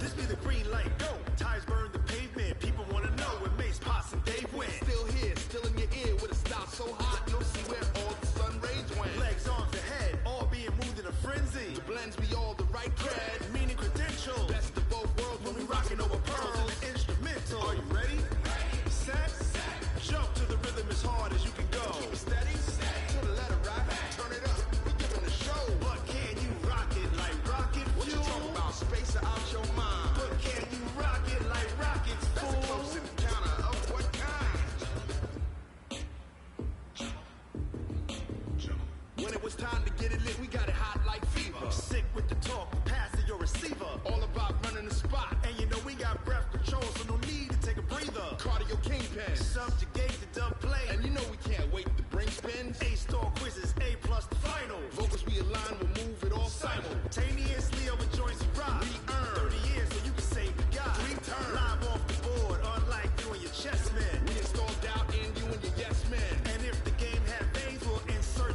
This be the green light, go. Tires burn the pavement. People wanna know when Mace, Potts, and Dave went. Still here, still in your ear with a style so hot, you'll see where all the sun rays went. Legs, arms, and head, all being moved in a frenzy. The blends be all the right cred, meaning credentials. Best of both worlds when we rockin' over pearls and the instrumental. Are you ready? Set, jump to the rhythm as hard as you can go. Keep it steady, to the letter right, turn it up. We giving a show, but can you rock it like rocket fuel? What you talking about? Space out your mind. But can you rock it like rockets, fool? That's a close encounter of what kind? When it was time to get it lit, we got it hot like fever. Sick with the talk, pass to your receiver. All about running the spot. And you know we got breath control, so no need to take a breather. Cardio kingpin, subjugate the dub play. And you know we can't wait to bring spins. A-star quizzes, A+ the final. Vocals we align, we'll move it all simultaneously over joints we rock. We earn 30 years so you can say we got 3 turns. Live off the board, unlike you and your chess men. We install doubt in you and your yes men. And if the game had veins, we'll insert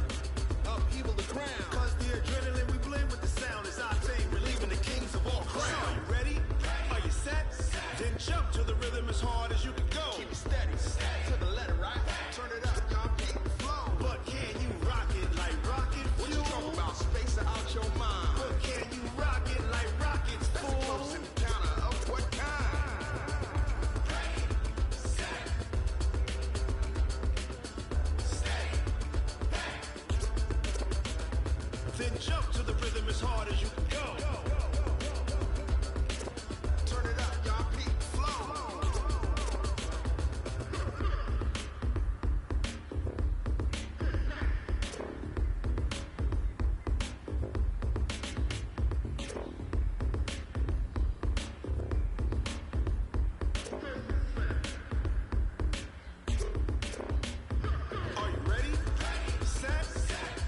upheaval the crown. Cause the adrenaline we blend with the sound is our thing, relieving the kings of all crowns. So are you ready? Are you set? Then jump to the rhythm as hard as you can go. Keep it steady, to the letter right. Turn it up, y'all beat the flow. But can you rock it like rocket fuel? What you talking about? Space out your mind. But can you rock it like rockets, fool? That's a close encounter of what kind? Then jump to the rhythm as hard as you can go. Turn it up, y'all beat the flow. Are you ready? Set,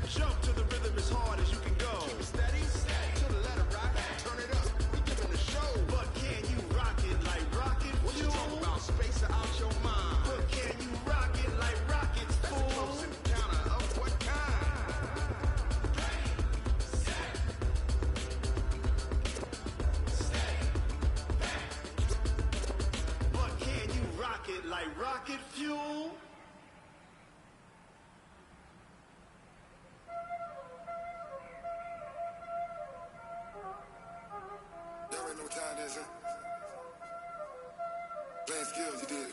jump to the rhythm as hard as you can go. Keep it steady, to the letter right. Turn it up, we giving the show. But can you rock it like rocket fuel? What you talking about? Space out your mind. But can you rock it like rockets, fool? That's a close encounter of what kind? But can you rock it like rocket fuel? Y'all already know what time it is, huh? Playing skills, you did.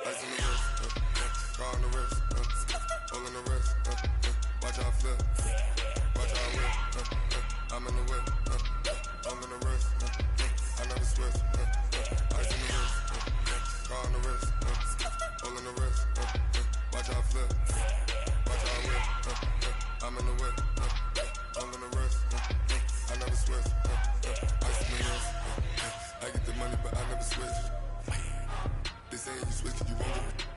Ice on the wrist, car on the wrist, hole in the wrist, watch how I flip, watch how I whip, I'm in the whip, hole in the wrist, I never switch, ice on the wrist, car on the wrist, hole in the wrist, watch how I flip, watch how I whip, I'm in the whip, hole in the wrist, I never switch, ice on the wrist, I get the money but I never switch. They saying you switch, you won't get it.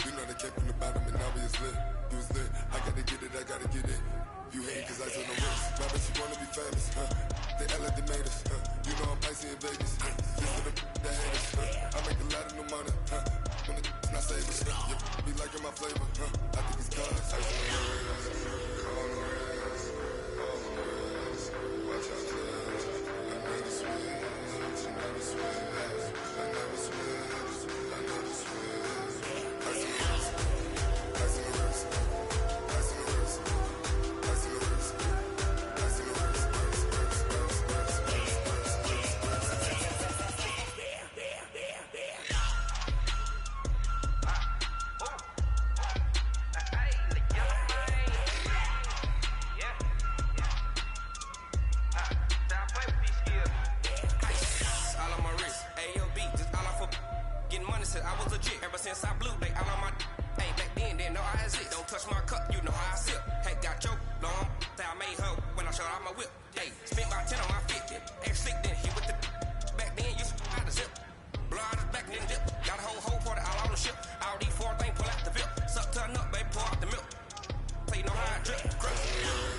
You know they came from the bottom and now we is lit. You was lit, I gotta get it, I gotta get it. You hate cause ice on the wrist. Why bet you wanna be famous, They elevated us, You know I'm icy in Vegas, This for the that hate us, I make a lot of new money, When it's not saving, You be liking my flavor, I think it's cause ice on the wrist, on the wrist, on the wrist. Watch out, cuz I never switch, I never switch. I never switch, I never switch. Ice on the wrist, touch my cup, you know how I sip. Hey, got your long, that I made her when I showed out my whip. Hey, spent about 10 on my 50. Ex slick, then hit with the back then, you out the zip. Blow out his back, then dip. Got a whole party all on the ship. All these four things, pull out the VIP. Suck, turn up, baby, pour out the milk. So you know how I drip, grip.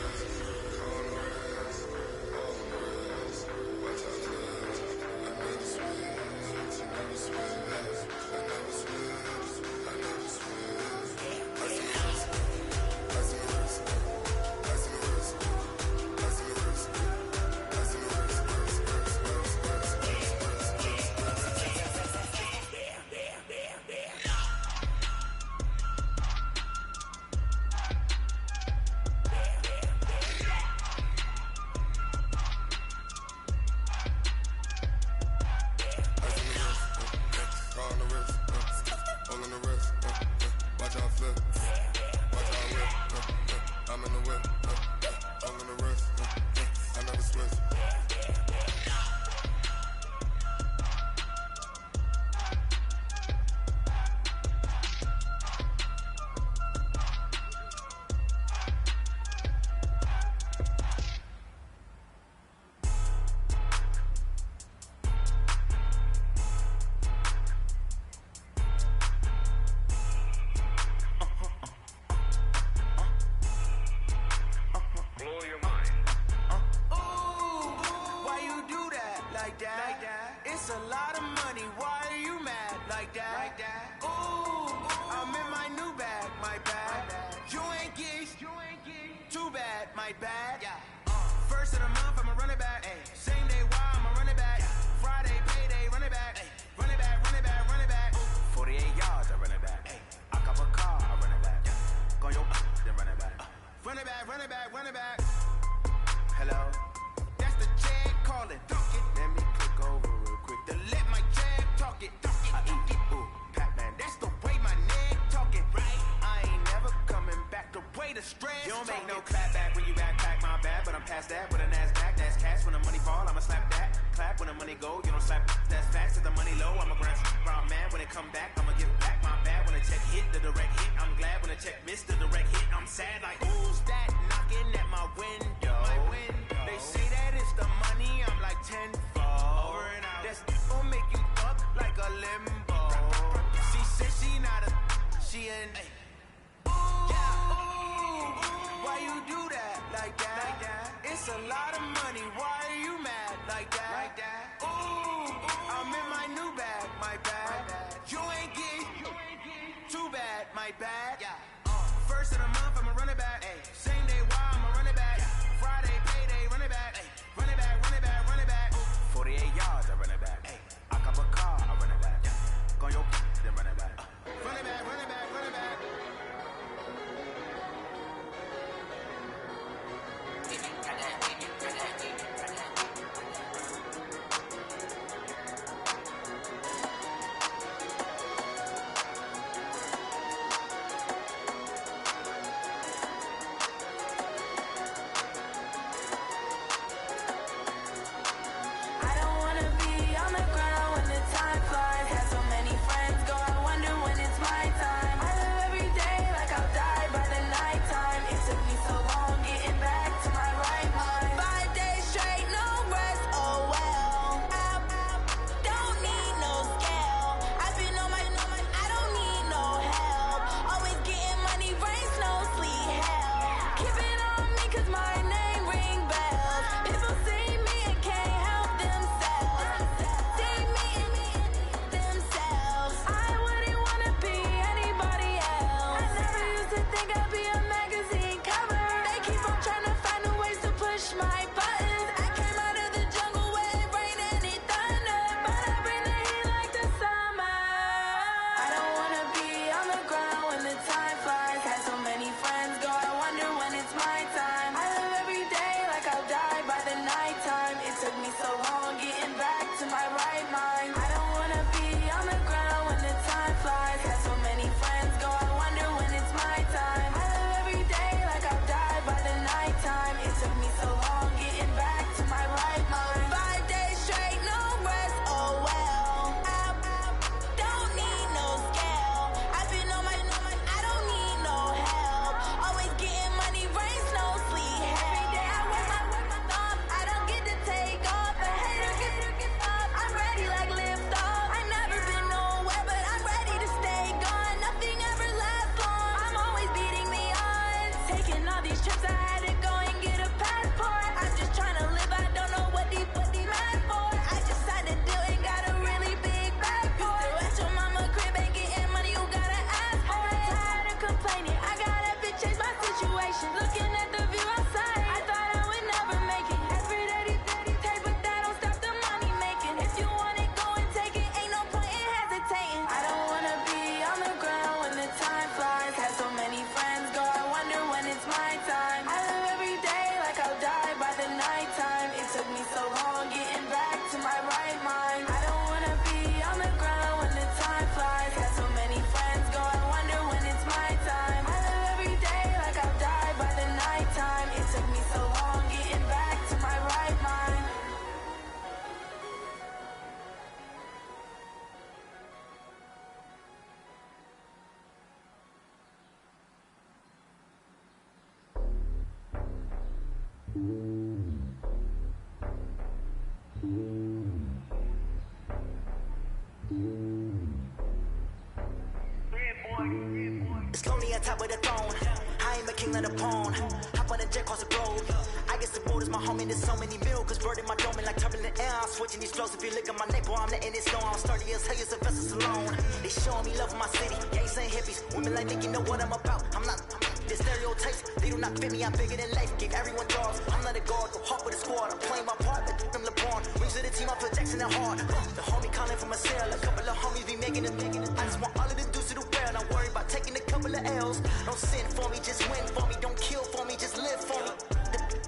It's lonely on top of the throne. I ain't a king of the pawn. Hop on a jet across the globe. I guess the road is my home and there's so many miracles burning my dome and like turbulent air. I'm switching these flows. If you look at my neck, boy, I'm letting it slow. I'm sturdy as hell, it's a vessel alone. They showing me love in my city. Gangs ain't hippies. Women like think you know what I'm about. I'm not the stereotypes. They do not fit me. I'm bigger than life. Give everyone jobs. I'm not a guard. Go hard with the squad. I'm playing my part. But them LeBron. Rings of the team. I feel Jackson and hard. The homie calling from a cell. A couple of homies be making it. I just want all of the dudes to do well. Don't worry about taking a couple of L's. Don't sin for me. Just win for me. Don't kill for me. Just live for me.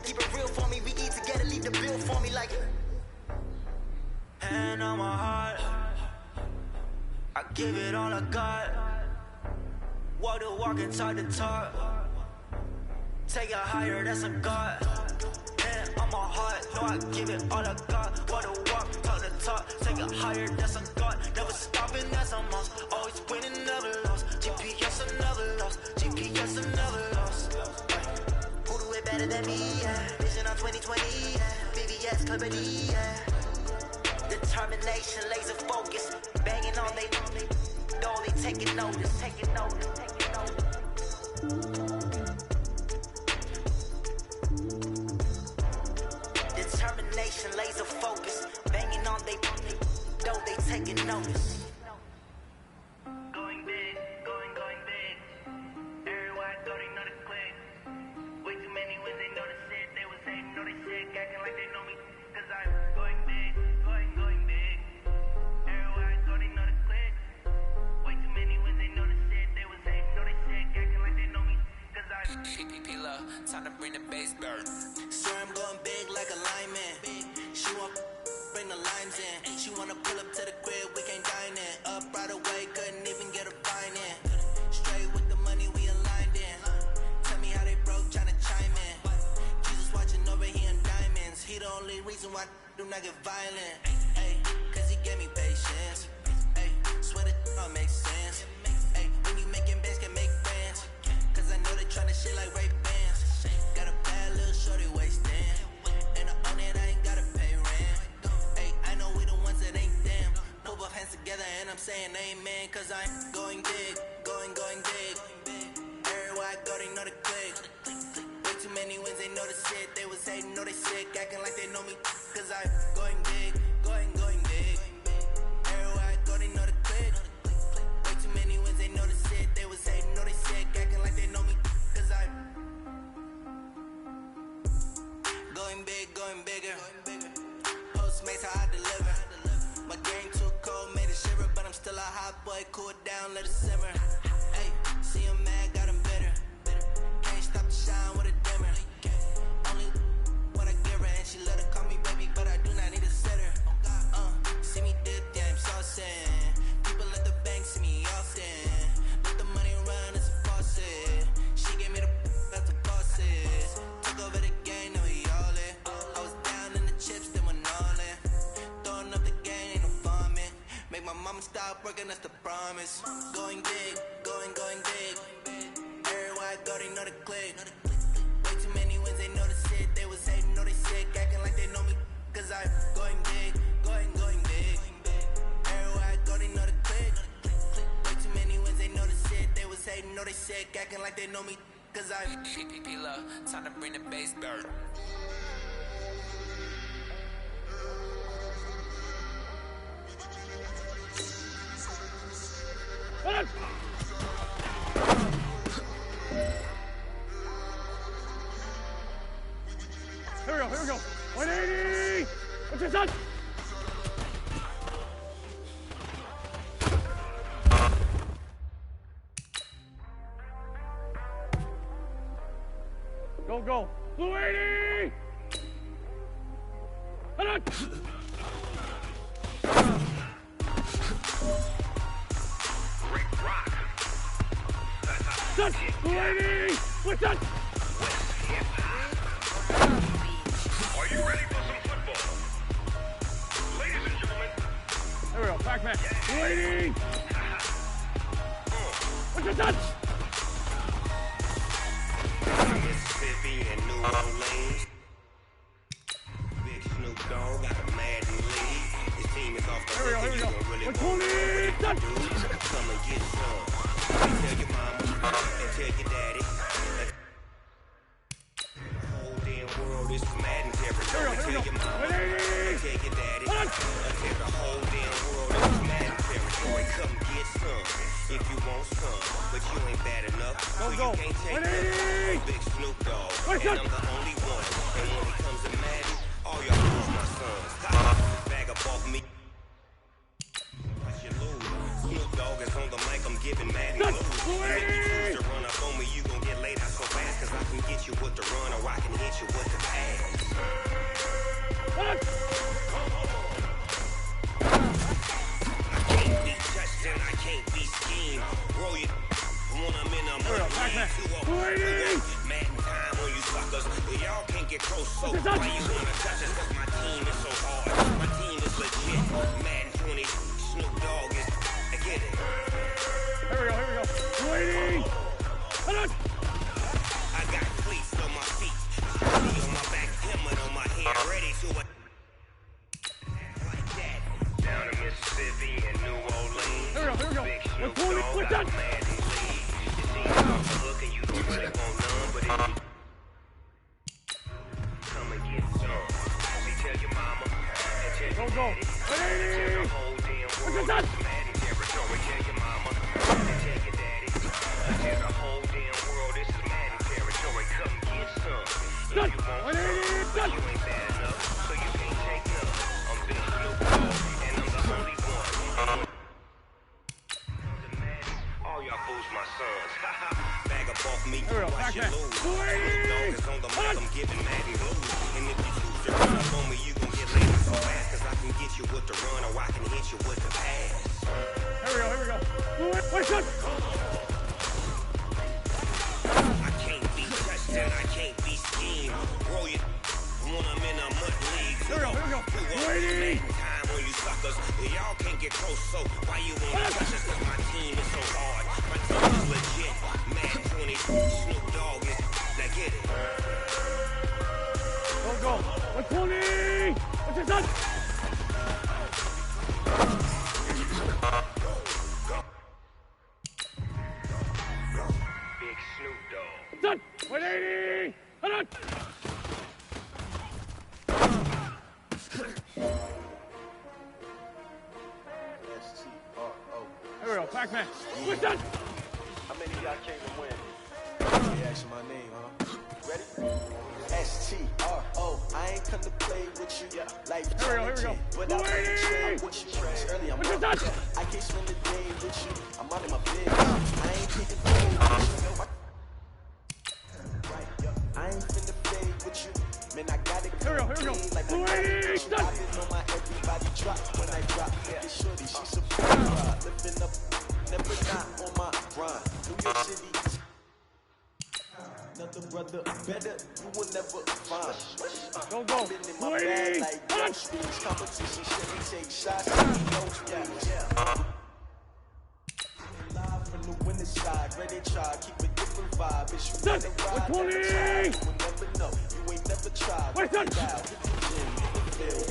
Keep it real for me. We eat together. Leave the bill for me like. Hand on my heart. I give it all I got. Walk the walk and talk the talk. Take it higher, that's a God. Hand on my heart, no, I give it all I got. Walk the walk, talk the talk. Take it higher, that's a God. Never stopping, that's a must. Always winning, never lost. GPS, I never lost. GPS, I never lost. Who do it better than me? Yeah. Vision on 2020. Yeah. BBS company. Yeah. Determination, laser focus. Banging on they know they taking notice. Taking notice. Taking notice. Determination, laser focus. Banging on they know they taking notice. Going big, going big. Everywhere I go, they know the click. Way too many when they know the shit. They was hating, know they shit, acting like they know me. Cause I'm going big, going big. Everywhere I go, they know the click. Way too many when they know the shit. They was hating, know they shit, acting like they know me. Cause I'm P-P-P-Love, time to bring the bass burn. Swear I'm going big like a lineman. She want bring the lines in. She wanna pull up to the crib, we can't dine in. Up right away, couldn't even get a vine in. Straight with the money we aligned in. Tell me how they broke, tryna chime in. Jesus watching over here in diamonds. He the only reason why I do not get violent. Ay, cause he gave me patience. Ay, swear that all makes sense. Ay, when you making bands, can make friends. Cause I know they tryna shit like Ray-Bans. Got a bad little shorty wasting. And I own it, I ain't gotta pay rent. Ay, I know we the ones that ain't them. Put both hands together and I'm saying amen. Cause I'm going big, going big. Everywhere I go, they know the click. Way too many wins, they know the shit. They was hating, know they sick, acting like they know me. Cause I'm going big, going big. Everywhere I go, they know the click. Way too many wins, they know the shit. They was hating, know they sick, acting like they know me. Cause I'm going big, going bigger. Postmates, how I deliver. My game too cold, made it shiver, but I'm still a hot boy. Cool it down, let it simmer. Hey, see him mad, got him bitter. Can't stop the shine with a dimmer. Only what I give her, and she let her call me baby, but I do not need a sitter. See me dip, yeah, I'm saucing. People at the bank see me often. Let the money run, it's a faucet. She gave me the that's the bosses. Took over the game, now we all in. I was down in the chips, then went all in. Throwing up the game, ain't no farming. Make my mama stop working, that's the promise. Going big, going big. Everywhere I go, they know the click. Way too many wins, they know the shit. They was hating, know they sick, acting like they know me. Cause I'm going big, going big. Everywhere I go, they know the click. Way too many wins, they know the shit. They was hating, know they sick, acting like they know me. Cause I'm P-P-P-Love, time to bring the bass burn. Here we go. 180! What's your son? Go. Blue 80! Hold on! Great rock. Touch! Blue 80! What's that? Are you ready for some football? Ladies and gentlemen. There we go, Pac-Man. Blue 80! What's your touch? Mississippi and New Orleans. Big Snoop Dogg got a Madden lead. His team is off the hook and you don't really want to know what he can do. Come and get some. Tell your mama. so you can't take that. Big Snoop Dogg, and I'm the only one. And when it comes to Madden, all y'all lose my sons. Bag up off me. Watch you lose. Snoop Dogg is on the mic, I'm giving Madden blues. And if you choose to run up on me, you gon' get laid out so fast. Cause I can get you with the run or I can hit you with the pass. I can't be touched and I can't be schemed. Roll you when I'm in a mud. Madden time on you suckers. Y'all can't get close, so why you wanna touch us? Cause my team is so hard. My team is legit. Madden 20, Snoop Dogg is. I get it. Here we go. 280. I got fleece on my feet, shorty on my back, helmet on my head, ready to like that. Down in Mississippi and New Orleans. Here we go. Big Snoop Dogg got mad and lead. You see you off the hook and you don't really want none, but if you come and get some, see, tell your mama and tell your daddy, and tell the whole damn world this is Madden territory. Tell your mama and tell your daddy, and tell the whole damn world this is Madden territory. Come get some. If you want some, but you ain't bad enough, so you can't take none. I'm Big Snoop Dogg, and I'm the only one. All y'all fools my sons. Bag up off me, watch you lose. Snoop Dogg is on the mic, I'm giving Madden blues. And if you choose to run up on me, you gon' get laid so fast. Cause I can get you with the run or I can hit you with the pass. Here we go. I can't be touched and I can't be schemed. Roll you when I'm in a mud league. Here we go. 280. Time on you suckers. Y'all can't get close, so why you wanna touch us? Cause my team is so hard. My team is legit. Madden 20, Snoop Dogg is. Now get it. Go. 120. What's your son? Big Snoop Dogg. Done. 180. Hold on. Here we go. Pac-Man. What's done? How many of y'all came to win? They asking my name, huh? Ready? S-T-R-O. I ain't come to play with you. Life challenging. But I wanna trade with you. It's early, I'm up. I can't spend the day with you. I'm out of my business. I ain't taking play with you. I ain't finna play with you. Man, I gotta come clean like I gotta go. I didn't know my everybody drop when I drop. Get shorty, she's a ride. Living up, never not on my grind. New York City. Another brother better, you will never find. Go. Been in my bag like no speeds. Competition shouldn't take shots. No speeds. Live from the winning side, ready to try, keep a different vibe. It's you wanna ride, never try. You will never know, you ain't never tried. Hit the gym, hit the field.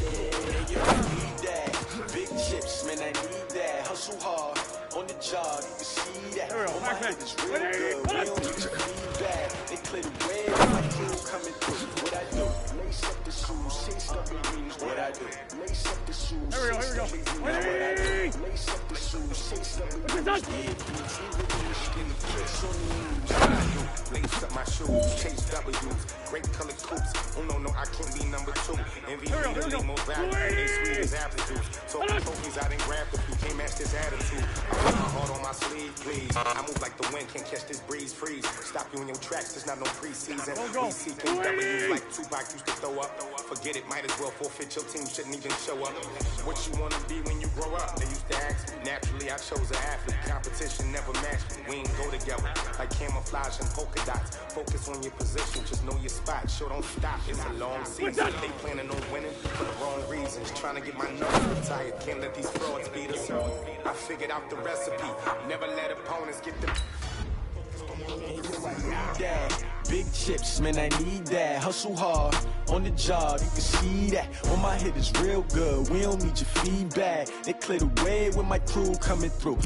Yeah, I need that. Big chips, man, I need that. Hustle hard, on the job, you can see that. On my head is real good, we don't need your feedback. They clear the way, my crew coming through. What I do, lace up the shoes, chase up the rings. What I do, lace up the shoes, chase up the rings. What I do, lace up the shoes, chase up the rings. Lace up my shoes, chase W's, great colored coops. Oh no, I can't be number 2. MVP, the league most valuable, they sweet as apple juice. Talking trophies, I didn't grab the few, can't match this attitude. I put my heart on my sleeve, please. I move like the wind, can't catch this breeze, freeze. Stop you in your tracks, there's not no preseason. We seeking W's like Tupac used to throw up. Forget it, might as well forfeit, your team shouldn't even show up. What you wanna be when you grow up? They used to ask me. Naturally, I chose an athlete. Competition never matched me. We ain't go together like camouflage and polka dots. Focus on your position, just know your spot. Sure, don't stop. It's a long season. They planning on winning for the wrong reasons. Trying to get my number retired. Can't let these frauds beat us. I figured out the recipe. Never let opponents get the. That. Big chips, man, I need that. Hustle hard, on the job, you can see that. On my head is real good, we don't need your feedback. They clear the way with my crew coming through.